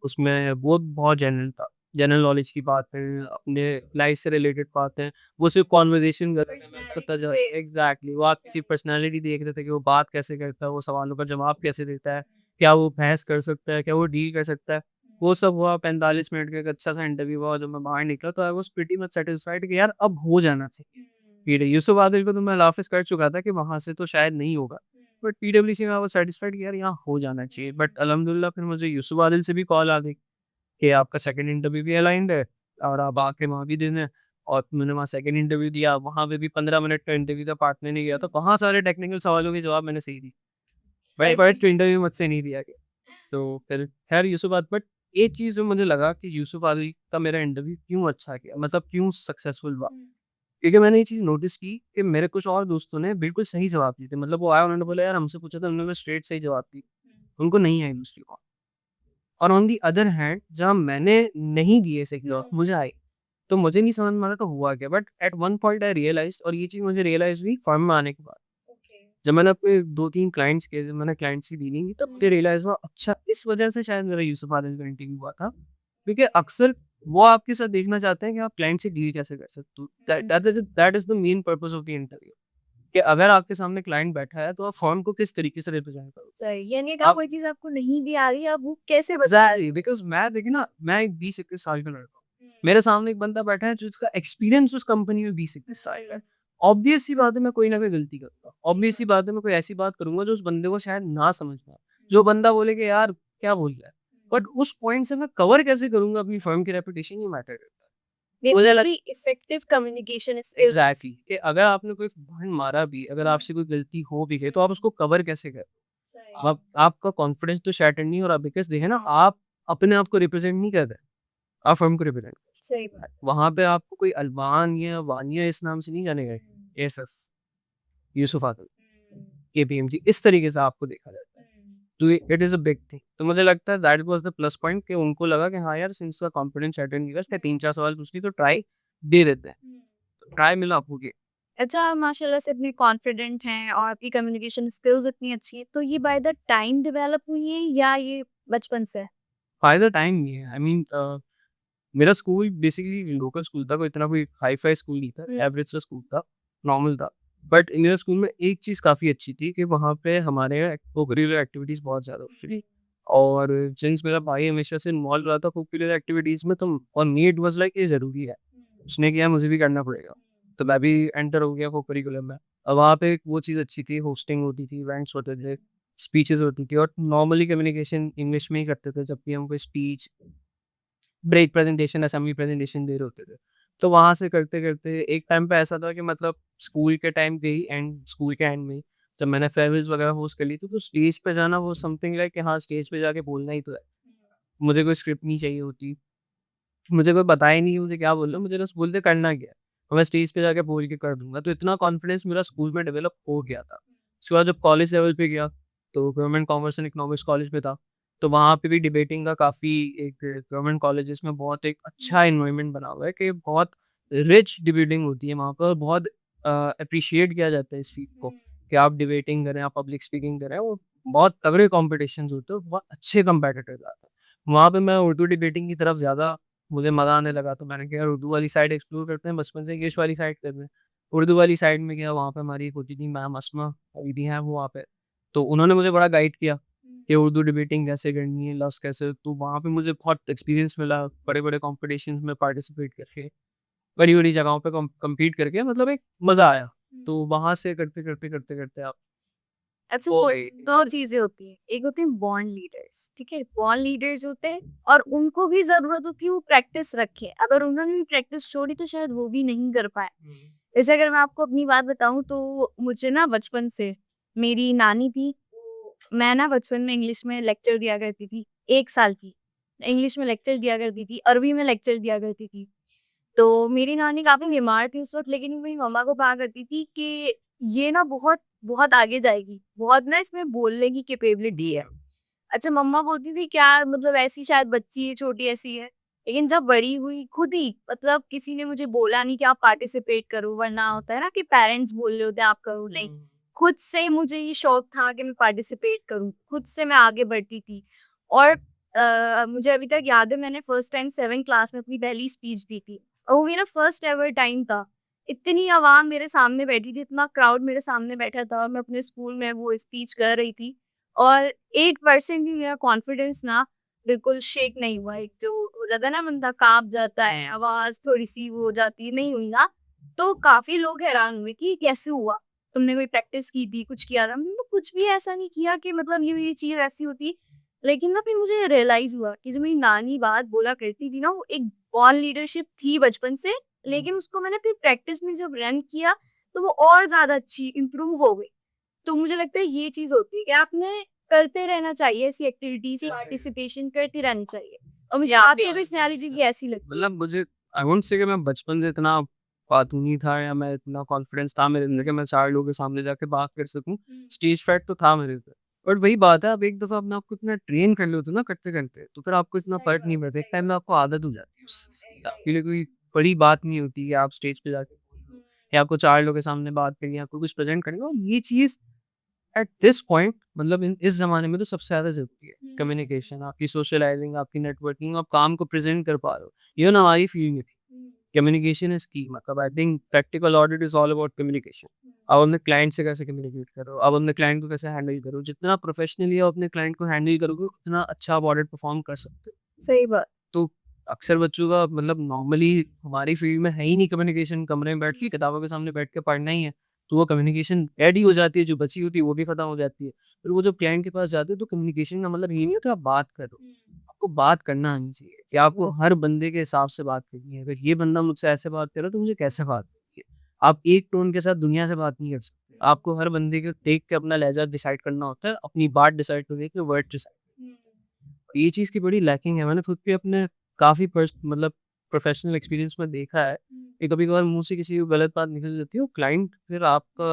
उसमें वो बहुत जनरल था। जनरल नॉलेज की बातें, अपने लाइफ से रिलेटेड बातें, वो सिर्फ़ कन्वर्सेशन कर रहे थे, मैं पता चला एग्ज़ैक्टली वो आपकी पर्सनैलिटी देख रहे थे कि वो बात कैसे करता है, वो सवालों का जवाब कैसे देता है, क्या वो बहस कर सकता है, क्या वो डील कर सकता है। वो सब हुआ 45 मिनट का एक अच्छा-सा इंटरव्यू हुआ और जब मैं बाहर निकला तो I was pretty much satisfied कि यार अब हो जाना चाहिए। यूसुफ आदिल को तो मैं लाफ़िज़ कर चुका था कि वहाँ से तो शायद नहीं होगा। बट पीडब्ल्यूसी में आई वाज़ सैटिस्फाइड कि यार यहाँ हो जाना चाहिए। बट अल्हम्दुलिल्लाह फिर मुझे यूसुफ आदिल से भी कॉल आ गई कि आपका सेकंड इंटरव्यू भी अलाइन्ड है और आप आके वहाँ भी देना है। और मैंने वहाँ सेकंड इंटरव्यू दिया, वहाँ पे भी 15 मिनट का इंटरव्यू था, पार्टनर ने किया था। वहाँ सारे टेक्निकल सवालों के जवाब मैंने सही दिए। भाई फर्स्ट इंटरव्यू मुझसे नहीं दिया गया। तो फिर खैर यूसुफ आदिल बट एक चीज़ जो मुझे लगा कि यूसुफ आदिल का मेरा इंटरव्यू क्यों अच्छा गया, मतलब क्यों सक्सेसफुल हुआ। क्योंकि मैंने ये चीज़ नोटिस की कि मेरे कुछ और दोस्तों ने बिल्कुल सही जवाब दिए थे। मतलब वो आए उन्होंने बोला यार हमसे पूछा था उन्होंने स्ट्रेट सही जवाब दी। उनको नहीं आई दूसरी कॉल। और ऑन द अदर हैंड जहाँ मैंने नहीं दिए सही जवाब मुझे आई। तो मुझे नहीं समझ में आ रहा था हुआ क्या? But at one point I realised और ये चीज़ मुझे रियलाइज़ हुई फर्म में आने के बाद। जब मैंने अपने 2-3 क्लाइंट्स के जब मैंने क्लाइंट्स की डीलिंग की तब मुझे रियलाइज़ हुआ अच्छा इस वजह से शायद मेरा यूसुफ आदिल का इंटरव्यू हुआ था। क्योंकि अक्सर वो आपके साथ देखना चाहते हैं कि आप क्लाइंट से डील कैसे कर सकते हो। That is the main purpose of the interview कि अगर आपके सामने क्लाइंट बैठा है तो आप फर्म को किस तरीके से रिप्रेज़ेंट करोगे। सही, यानी अगर आप कोई चीज़ आपको नहीं भी आ रही है, आप वो कैसे एग्ज़ैक्टली बिकॉज़ मैं देखिए ना मैं एक 20-21 साल का लड़का हूँ। मेरे सामने एक बंदा बैठा है जिसका एक्सपीरियंस उस कंपनी में 20-21 साल का है। ऑब्वियस सी बात है मैं कोई ना कोई गलती करूँगा। ऑब्वियस सी बात है मैं कोई ऐसी बात करूँगा जो उस बंदे को शायद ना समझ में आए। जो बंदा बोले कि यार क्या बोल रहा है? बट उस पॉइंट से मैं कवर कैसे करूँगा अपनी फर्म की रेपुटेशन ये मैटर करता है। मुझे लग basically effective communication skills. Exactly कि अगर आपने कोई बहन मारा भी, अगर आपसे कोई गलती हो भी गई तो आप उसको कवर कैसे करें? आप आपका कॉन्फिडेंस तो शैटर नहीं हो रहा बिकॉज़ देखिए ना आप अपने आप को रिप्रेज़ेंट नहीं कर रहे, आप फर्म को रिप्रेज़ेंट कर सही रहे बात। हैं। वहाँ पे आपको कोई अल्बान या वानिया इस नाम से नहीं जाने गए, एएफएफ, यूसुफ आदिल, केपीएमजी इस तरीके से आपको देखा जाता है। तो it is a big thing. तो मुझे लगता है that was the plus point कि उनको लगा कि हाँ यार सिंस इसका कॉन्फिडेंस शैटर नहीं हुआ, इसने 3-4 सवाल पूछ लिए तो ट्राई दे देते हैं। तो ट्राई मिला हो गया। अच्छा, आप माशाल्लाह से इतने कॉन्फिडेंट हैं और आपकी कम्युनिकेशन स्किल्स इतनी अच्छी है, तो ये बाय द टाइम डेवलप हुई है या ये बचपन से है? फ़ायदा टाइम नहीं है। आई मीन मेरा स्कूल बेसिकली लोकल स्कूल था, कोई इतना कोई हाई-फाई स्कूल नहीं था, एवरेज सा स्कूल था, नॉर्मल था। बट मेरे स्कूल में एक चीज़ काफ़ी अच्छी थी कि वहाँ पे हमारे को-करिकुलर एक्टिविटीज़ बहुत ज़्यादा होती थी। और सिंस मेरा भाई हमेशा से इन्वॉल्व रहा था को-करिकुलर एक्टिविटीज़ में तो for me it was like ये ज़रूरी है। उसने किया मुझे भी करना पड़ेगा। तो मैं भी एंटर हो गया को-करिकुलर में। अब वहाँ पे एक वो चीज़ अच्छी थी, होस्टिंग होती थी, इवेंट्स होते थे, स्पीचेज़ होती थी और नॉर्मली कम्युनिकेशन इंग्लिश में ही करते थे जब भी हम कोई speech break presentation, assembly presentation दे रहे होते थे। तो वहाँ से करते-करते एक टाइम पे ऐसा था कि मतलब स्कूल के टाइम पे ही स्कूल के एंड में ही जब मैंने फेयरवेल्स वगैरह होस्ट कर ली थी, तो स्टेज पे जाना वो समथिंग लाइक कि हाँ, स्टेज पे जाके बोलना ही तो है। मुझे कोई स्क्रिप्ट नहीं चाहिए होती, मुझे कोई बताए नहीं मुझे क्या बोलना है, मुझे बस बोलते करना क्या है और मैं स्टेज पे जाके बोल के कर दूँगा। तो इतना कॉन्फिडेंस मेरा स्कूल में डेवलप हो गया था। उसके बाद जब कॉलेज लेवल पे गया, तो government commerce and economics college में था। तो वहाँ पे भी डिबेटिंग का काफ़ी एक गवर्नमेंट कॉलेजेस में बहुत एक अच्छा एनवायरनमेंट बना हुआ है कि बहुत रिच डिबेटिंग होती है वहाँ पर और बहुत एप्रिशिएट किया जाता है इस फील्ड को कि आप डिबेटिंग करें, आप पब्लिक स्पीकिंग करें और बहुत तगड़े कॉम्पिटिशन्स होते हैं और बहुत अच्छे कॉम्पिटिटर्स आते हैं। वहाँ पे मैं उर्दू डिबेटिंग की तरफ ज़्यादा मुझे मज़ा आने लगा तो मैंने कहा यार उर्दू वाली साइड एक्सप्लोर करते हैं, बचपन से इंग्लिश वाली साइड कर रहे हैं। उर्दू वाली साइड में गया वहाँ पे हमारी एक होती थी मैम अस्मा, अभी भी हैं वो वहाँ पे। तो उन्होंने मुझे बड़ा गाइड किया कि उर्दू डिबेटिंग कैसे करनी है, लफ्ज़ कैसे तो वहाँ पे मुझे बहुत एक्सपीरियंस मिला, बड़े-बड़े कॉम्पिटिशन्स में पार्टिसिपेट करके, बड़ी-बड़ी जगहों पे कम्पीट करके मतलब एक मज़ा आया। तो वहाँ से करते-करते आप अच्छा, ओ वो 2 चीज़ें होती हैं। एक होते हैं बॉर्न लीडर्स, ठीक है? बॉर्न लीडर्स होते हैं और उनको भी ज़रूरत होती है वो प्रैक्टिस रखें। अगर उन्होंने भी प्रैक्टिस छोड़ी तो शायद वो भी नहीं कर पाए। जैसे अगर मैं आपको अपनी बात बताऊँ तो मुझे ना बचपन से मेरी नानी थी, मैं ना बचपन में इंग्लिश में लेक्चर दिया करती थी, 1 साल की। इंग्लिश में लेक्चर दिया करती थी, अरबी में लेक्चर दिया करती थी। तो मेरी नानी काफ़ी बीमार थी उस वक़्त लेकिन मेरी मम्मा को कहा करती थी कि ये ना बहुत बहुत आगे जाएगी, बहुत ना इसमें बोलने की कैपेबिलिटी है। अच्छा मम्मा बोलती थी क्या मतलब ऐसी शायद बच्ची है, छोटी ऐसी है। लेकिन जब बड़ी हुई खुद ही मतलब किसी ने मुझे बोला नहीं कि आप पार्टिसिपेट करो, वरना होता है ना कि पेरेंट्स बोल रहे होते हैं आप करो, नहीं। खुद से मुझे ये शौक था कि मैं पार्टिसिपेट करूँ, खुद से मैं आगे बढ़ती थी। और मुझे अभी तक याद है मैंने फर्स्ट टाइम 7th क्लास में अपनी पहली स्पीच दी थी और वो मेरा फर्स्ट एवर टाइम था। इतनी आवाम मेरे सामने बैठी थी, इतना क्राउड मेरे सामने बैठा था और मैं अपने स्कूल में वो स्पीच कर रही थी और 1% भी मेरा कॉन्फिडेंस ना बिल्कुल शेक नहीं हुआ। एक जो हो जाता है ना बंदा काँप जाता है, आवाज़ थोड़ी-सी वो हो जाती है, नहीं हुई ना। तो काफ़ी लोग हैरान हुए कि ये कैसे हुआ? तुमने कोई प्रैक्टिस की थी, कुछ किया था? मैंने कहा कुछ भी ऐसा नहीं किया कि मतलब ये चीज़ ऐसी होती। लेकिन ना फिर मुझे रियलाइज़ हुआ कि जो मेरी नानी बात बोला करती थी ना, वो एक बॉर्न लीडरशिप थी बचपन से, लेकिन उसको मैंने फिर प्रैक्टिस में जब रन किया, तो वो और ज़्यादा अच्छी इम्प्रूव हो गई। तो मुझे लगता है ये चीज़ होती है कि आपने करते रहना चाहिए ऐसी एक्टिविटीज़, पार्टिसिपेशन करती रहनी चाहिए। और मुझे आपकी पर्सनैलिटी भी ऐसी लगती है। मतलब मुझे आई वोंट से कि मैं बचपन से इतना बातूनी था या मैं इतना कॉन्फिडेंस था मेरे अंदर कि मैं 4 लोगों के सामने जाके बात कर सकूँ। स्टेज फियर तो था मेरे अंदर। बट वही बात है, आप एक दफ़ा अपने आप को इतना ट्रेन कर लेते हो ना करते-करते, तो फिर आपको इतना सही फ़र्क नहीं बात है, पड़ता। एक सही टाइम बात में आपको आदत हो जाती है है। उस हाँ, चीज़ की। आपके लिए एग्ज़ैक्टली। कोई बड़ी बात नहीं होती कि आप स्टेज पे जाके बोल रहे हुँ, हो या आपको 4 लोगों के सामने बात करनी है, आपको कुछ प्रेज़ेंट करना है और ये चीज़ एट दिस पॉइंट मतलब इस ज़माने में तो सबसे ज़्यादा ज़रूरी है। हुँ, कम्युनिकेशन, आपकी सोशलाइज़िंग, आपकी नेटवर्किंग, आप काम को प्रेज़ेंट कर पा रहे हो। इवन हमारी फील्ड में भी हुँ, कम्युनिकेशन इज़ की। मतलब I think practical audit is all about communication. हुँ, आप अपने क्लाइंट से कैसे कम्युनिकेट करो, आप अपने क्लाइंट को कैसे हैंडल करो। जितना प्रोफेशनली आप अपने क्लाइंट को हैंडल करोगे, उतना अच्छा आप ऑडिट परफ़ॉर्म कर सकते हो। सही बात। तो अक्सर बच्चों का मतलब नॉर्मली हमारी फील्ड में है ही नहीं कम्युनिकेशन, कमरे में बैठ के किताबों के सामने बैठ के पढ़ना ही है। तो वो कम्युनिकेशन ऐड ही हो जाती है, जो बची होती है वो भी खत्म हो जाती है। फिर वो जब क्लाइंट के पास जाते हो तो कम्युनिकेशन का मतलब ये नहीं होता आप बात करो। हुँ, आपको बात करना आनी चाहिए कि आपको हर बंदे के हिसाब से बात करनी है। अगर ये बंदा मुझसे ऐसे बात कर रहा है तो मुझे कैसे बात करनी है। आप एक टोन के साथ दुनिया से बात नहीं कर सकते। आपको हर बंदे को देख के अपना लहज़ा डिसाइड करना होता है, अपनी बात डिसाइड करने के वर्ड डिसाइड। हुँ, ये चीज़ की बड़ी लैकिंग है। मैंने खुद भी अपने काफ़ी मतलब प्रोफ़ेशनल एक्सपीरियंस में देखा है हुँ। कि कभी-कभार मुँह से किसी को गलत बात निकल जाती है, वो क्लाइंट फिर आपका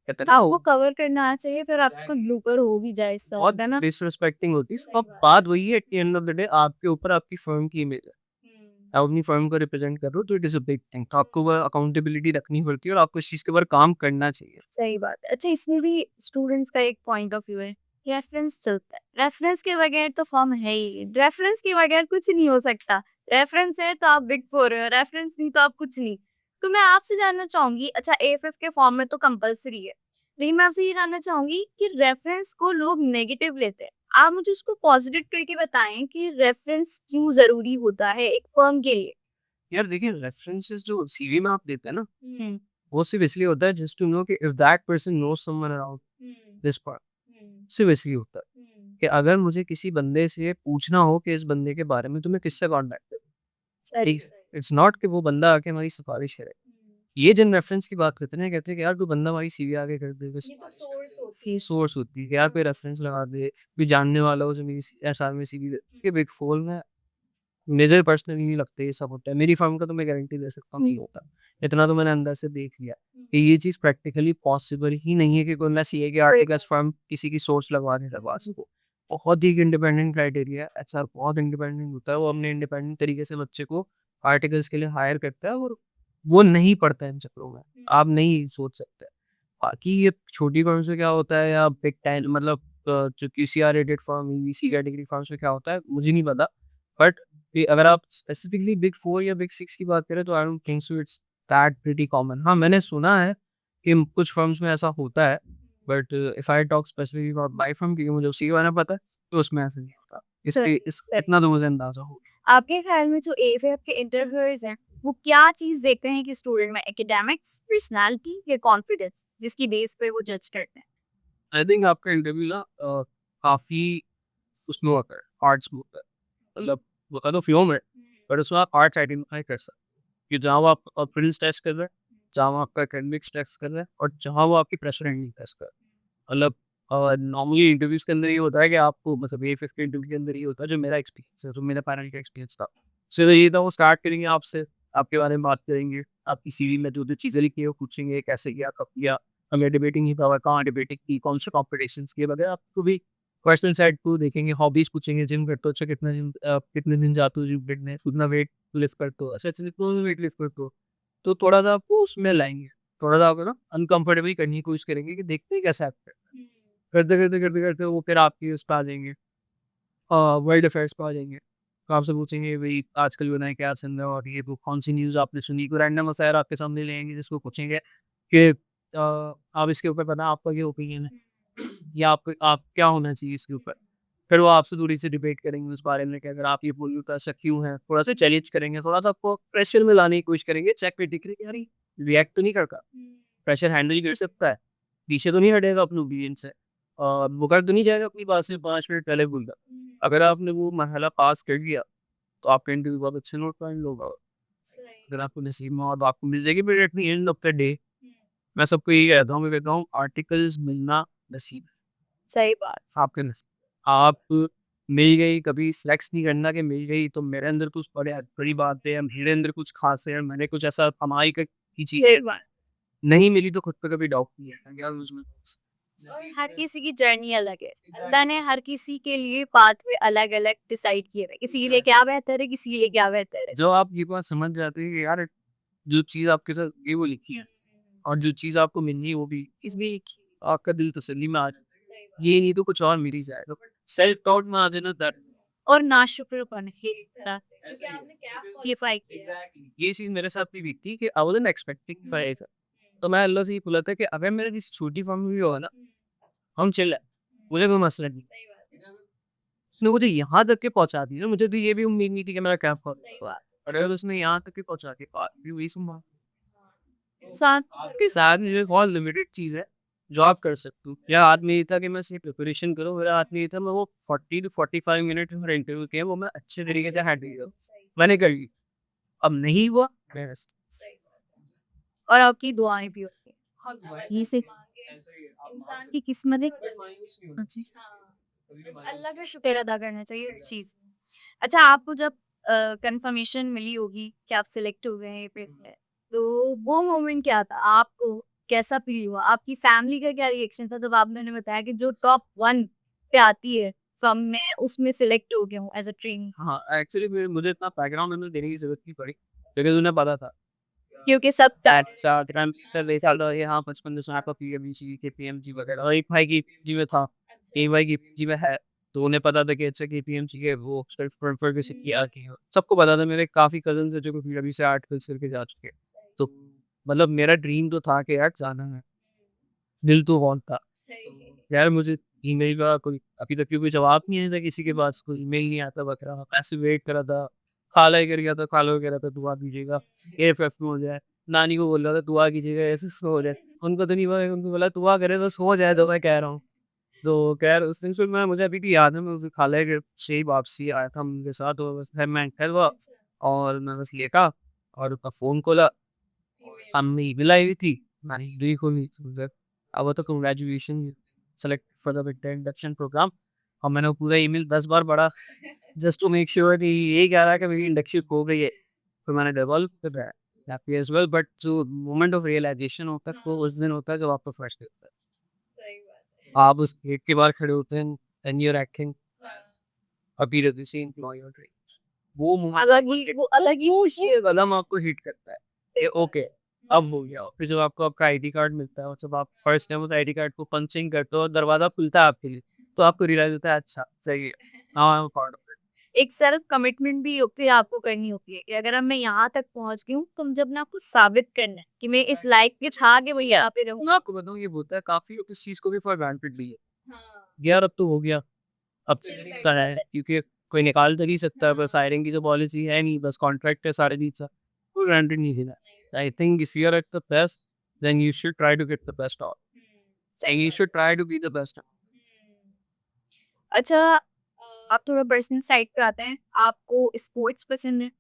कहते हैं ना आपको वो कवर करना आना चाहिए फिर आपका ब्लूपर हो भी जाए इससे बहुत है ना? डिसरिस्पेक्टिंग होती है। सही अब बात बात वही है at the end of the day आपके ऊपर आपकी फ़र्म की इमेज है। हुँ। आप अपनी फ़र्म को रिप्रेज़ेंट कर रहे हो तो it is a big thing. तो आपको वो अकाउंटेबिलिटी रखनी पड़ती है और आपको इस चीज़ के ऊपर काम करना चाहिए। सही बात है। अच्छा इसमें भी स्टूडेंट्स का एक पॉइंट ऑफ व्यू है, रेफरेंस चलता है। रेफरेंस के बगैर तो फॉर्म है ही, रेफरेंस के बगैर कुछ नहीं हो सकता। रेफरेंस है तो आप बिग 4 हो, रेफरेंस नहीं तो आप कुछ नहीं। तो मैं आपसे जानना चाहूँगी अच्छा एएफएफ के फॉर्म में तो कंपल्सरी है, लेकिन मैं आपसे ये जानना चाहूँगी कि रेफरेंस को लोग नेगेटिव लेते हैं। आप मुझे उसको पॉजिटिव करके बताएँ कि रेफरेंस क्यों ज़रूरी होता है एक फर्म के लिए? यार देखिए रेफ़रेंसेस जो सीवी में आप देते हैं ना, हुँ, वो सिर्फ़ इसलिए होता है जस्ट टू नो कि if that person knows someone around hmm, this part, hmm, सिर्फ़ इसलिए होता है। हुँ। कि अगर मुझे किसी बंदे से पूछना हो कि इस बंदे के बारे में तो मैं किससे कॉन्टैक्ट करूँ? सही, ठीक है? सही। इट्स नॉट कि वो बंदा आके हमारी सिफ़ारिश करे। हुँ। ये जिन रेफ़रेंस की बात करते हैं ना, कहते हैं कि यार कोई बंदा हमारी सीवी आगे कर दे, कोई ये तो सिफ़ारिश कर सोर्स होती दे। है। सोर्स होती है कि यार कोई रेफ़रेंस लगा दे, कोई जानने वाला हो जो मेरी एचआर में सीवी दे हुँ, कि बिग 4 में मुझे पर्सनली नहीं लगता ये सब होता है। मेरी फ़र्म का तो मैं गारंटी दे सकता हूँ नहीं होता। इतना तो मैंने अंदर से देख लिया हुँ। कि ये चीज़ प्रैक्टिकली पॉसिबल ही नहीं है कि कोई मैं सीए के सही आर्टिकल्स बात फ़र्म किसी की सोर्स लगवा के लगवा हुँ, सकूँ। बहुत ही इंडिपेंडेंट क्राइटेरिया है। एचआर बहुत इंडिपेंडेंट होता है। वो अपने इंडिपेंडेंट तरीके से बच्चे को आर्टिकल्स के लिए हायर करता है और वो नहीं पड़ता है इन चक्करों में। हुँ, आप नहीं सोच सकते। बाकी ये छोटी फ़र्म्स में क्या होता है या बिग 10 मतलब जो क्यूसीआर rated firm, EVC category firms में क्या होता है मुझे नहीं पता। बट ये अगर आप स्पेसिफिकली बिग 4 या बिग 6 की बात करें तो I don't think so it's that pretty common. हाँ, मैंने सुना है कि कुछ फ़र्म्स में ऐसा होता है but if I talk specifically about my firm क्योंकि मुझे उसी के बारे में पता है, तो उसमें ऐसा नहीं होता। इसलिए चलिए, इस चलिए। इतना तो मुझे अंदाज़ा हो गया। आपके ख़्याल में जो एएफएफ के इंटरव्यूअर्स हैं, वो क्या चीज़ देखते हैं कि स्टूडेंट में एकेडमिक्स, पर्सनैलिटी या कॉन्फिडेंस जिसकी बेस पे वो जज करते हैं? आई थिंक आपका इंटरव्यू ना काफ़ी उसमें होता है, आर्ट्स में होता है। मतलब होता तो फ्लो में, पर उसमें आप आर्ट्स आइडेंटिफ़ाई कर सकते हैं कि जहाँ वो आप कॉन्फिडेंस टेस्ट कर रहे हैं, जहाँ वो आपका एकेडमिक्स टेस्ट कर रहे हैं और जहाँ वो आपकी प्रेशर हैंडलिंग टेस्ट कर रहे हैं। मतलब नॉर्मली इंटरव्यूज़ के अंदर ये होता है कि आपको मतलब ए-फिफ्थ के इंटरव्यू के अंदर ये होता है जो मेरा एक्सपीरियंस है, जो मेरा पैनल का एक्सपीरियंस था। सीधा ये था वो स्टार्ट करेंगे आपसे, आपके बारे में बात करेंगे, आपकी सीवी में जो-जो चीज़ें लिखी है वो पूछेंगे, कैसे किया, कब किया, हमने डिबेटिंग नहीं करा, कहाँ डिबेटिंग की, कौन से कॉम्पिटिशन्स किए वगैरह आपको भी पर्सनल साइड को देखेंगे, हॉबीज़ पूछेंगे, जिम करते हो? अच्छा कितने दिन जाते हो जिम करने? कितना वेट लिफ्ट करते हो? अच्छा कितना वेट लिफ्ट करते हो? तो थोड़ा-सा आपको उसमें लाएँगे। थोड़ा-सा आपको ना अनकम्फर्टेबल करने की कोशिश करेंगे कि देखते हैं कैसा एक्ट करते हैं। करते-करते वो फिर आपकी उस पे आ जाएँगे, वर्ल्ड अफेयर्स पे आ जाएँगे। तो आपसे पूछेंगे भई आजकल दुनिया में क्या चल रहा है और ये वो कौन-सी न्यूज़ आपने सुनी? कोई रैंडम अफेयर आपके सामने ले आएँगे जिसको पूछेंगे कि आप इसके ऊपर बताएँ आपका क्या ओपिनियन है? या आप क्या होना चाहिए इसके ऊपर? फिर वो आपसे थोड़ी सी डिबेट करेंगे उस बारे में कि अगर आप ये बोल रहे हो तो ऐसा क्यों है? थोड़ा-सा चैलेंज करेंगे, थोड़ा-सा आपको प्रेशर में लाने की कोशिश करेंगे, चेक यार ये रिएक्ट तो नहीं करता, प्रेशर हैंडल कर सकता है, पीछे तो नहीं हटेगा अपने ओपिनियन से, मुकर तो नहीं जाएगा अपनी बात से 5 मिनट पहले बोल रहा। अगर आपने वो मरहला पास कर लिया, तो आपका इंटरव्यू बहुत अच्छे नोट पॉइंट होगा। अगर आपको नसीब में हो तो आपको मिल जाएगी, but at the end of the day मैं सबको यही कहता हूँ आर्टिकल्स मिलना नसीब है। सही बात। आपके नस आप मिल गई, कभी फ्लेक्स नहीं करना कि मिल गई तो मेरे अंदर कुछ बड़ी बात है या मेरे अंदर कुछ ख़ास है, मैंने कुछ ऐसा कमाई क की चीज़ सही बात। नहीं मिली तो खुद पे कभी डाउट नहीं है यार मुझमें। और हर किसी की जर्नी अलग है। अल्लाह ने हर किसी के लिए पाथवे अलग-अलग डिसाइड किए हुए हैं। किसी के लिए क्या बेहतर है, किसी के लिए क्या बेहतर है। जब आप ये बात समझ जाते हैं कि यार जो चीज़ आपके साथ ये वो लिखी है और जो चीज़ आपको मिलनी है वो भी इसमें एक आपका दिल तसल्ली में आ जाए। ये नहीं तो कुछ और मिल ही जाएगा। सेल्फ डाउट में आ जाना दैट और नाशुक्रपन है एक तरह से क्योंकि आपने क्या क्वालीफाई किया है। ये चीज़ मेरे साथ भी हुई थी कि आई वाज़न्ट एक्सपेक्टिंग ऐसा। तो मैं अल्लाह से ये बोला था कि अगर मेरा किसी छोटी फॉर्म में भी होगा ना, हम चिल है, मुझे कोई मसला नहीं। उसने मुझे यहाँ तक के पहुँचा दिया, मुझे तो ये भी उम्मीद नहीं थी कि मेरा कैब होगा। और अगर उसने यहाँ तक के पहुँचा के बात भी हुई सुना, साथ आपके साथ ये बहुत लिमिटेड चीज़ है, जो आप कर सकते हो। मेरा हाथ में ये था कि मैं सिर्फ प्रिपरेशन करूँ, मेरा हाथ में ये था मैं वो 40 टू 45 मिनट जो मेरा इंटरव्यू के हैं, वो मैं अच्छे तरीके से हैंडल करूँ। मैंने कर ली। अब नहीं हुआ, मैं और आपकी दुआएँ भी होती हैं। ये से इंसान की किस्मत एक जी। बस अल्लाह का शुक्र अदा करना चाहिए हर चीज़ में। अच्छा आपको जब कन्फर्मेशन मिली होगी कि आप सिलेक्ट हो गए हैं फिर तो वो मोमेंट क्या था? आपको कैसा फ़ील हुआ? आपकी फैमिली का क्या रिएक्शन था जब आपने उन्हें बताया कि जो टॉप 1 पे आती है फर्म में उसमें सिलेक्ट हो गया हूँ एज़ अ ट्रेनी? हाँ, एक्चुअली मुझे इतना बैकग्राउंड उन्हें देने की ज़रूरत नहीं पड़ी, क्योंकि उन्हें पता था। क्योंकि सब अच्छा, ग्राम ये चल रहा है, हाँ, 55 से आपका पीएमजी, केपीएमजी वगैरह और एक भाई केपीएमजी में था, एक भाई केपीएमजी में है, तो उन्हें पता था कि अच्छा केपीएमजी है, वो सिर्फ प्रेफर किसी किया कि सबको पता था, मेरे काफ़ी कज़िन्स हैं जो कि पीडब्ल्यू से आर्टिकल्स करके जा चुके हैं। तो मतलब मेरा ड्रीम तो था कि यार जाना है, दिल तो बहुत था। यार मुझे ईमेल का कोई अभी तक कोई जवाब नहीं आया था किसी के पास, कोई ईमेल नहीं आता वगैरह, मैं ऐसे वेट कर रहा था। खाला ही कर गया था, खाला को कह रहा था दुआ कीजिएगा, एएफएफ में हो जाए। नानी को बोल रहा था दुआ कीजिएगा एएसएस में हो जाए। उनको तो नहीं हुआ, उनको बोला दुआ करे बस हो जाए जो मैं कह रहा हूँ। तो खैर उस दिन फिर मैं मुझे अभी भी याद है, मैं उस खाला के से ही वापसी आया था उनके साथ और बस मैं एंटर हुआ और मैं बस लेटा और उसका फ़ोन खोला, सामने ईमेल आई हुई थी, मैंने ईमेल खोली तो उधर अब तो congratulation select for the induction programme और मैंने वो पूरा ईमेल 10 बार पढ़ा जस्ट टू मेक श्योर कि यही कह रहा है कि मेरी इंडक्शन हो गई है। फिर मैंने डेवलप कर हैप्पी एज़ वेल, बट जो मोमेंट ऑफ रियलाइज़ेशन होता है वो उस दिन होता है जब आपको फर्स्ट डे होता है। आप उस गेट के बाहर खड़े होते हैं एंड यू आर एक्टिंग अभी रही सीन योर ड्रीम्स। वो मोमेंट वो अलग ही खुशी ये कदम आपको हिट करता है कि ओके अब हो गया। फिर जब आपको आपका आईडी कार्ड मिलता है और जब आप फर्स्ट टाइम उस आईडी कार्ड को पंचिंग करते हो और दरवाज़ा खुलता है आपके लिए, तो आपको रियलाइज़ होता है अच्छा सही है, now I am part of it. एक सेल्फ कमिटमेंट भी होती है आपको करनी होती है कि अगर अब मैं यहाँ तक पहुँच गई हूँ तो मुझे अपने आप को साबित करना है कि मैं इस लायक के छा के वही यहाँ पे रहूँ। मैं आपको बताऊँ ये होता है काफ़ी लोग इस चीज़ को भी फॉर ग्रांटेड ली है। यार अब तो हो गया, अब से नहीं होता है क्योंकि कोई निकाल तो नहीं सकता, बस हायरिंग की जो पॉलिसी है नहीं, बस कॉन्ट्रैक्ट है 3.5 साल, कोई ग्रांटेड नहीं लेना। I think if you are at the best then you should try to get the best out and you should try to be the best. अच्छा आप थोड़ा पर्सनल साइड पे आते हैं। आपको स्पोर्ट्स पसंद है?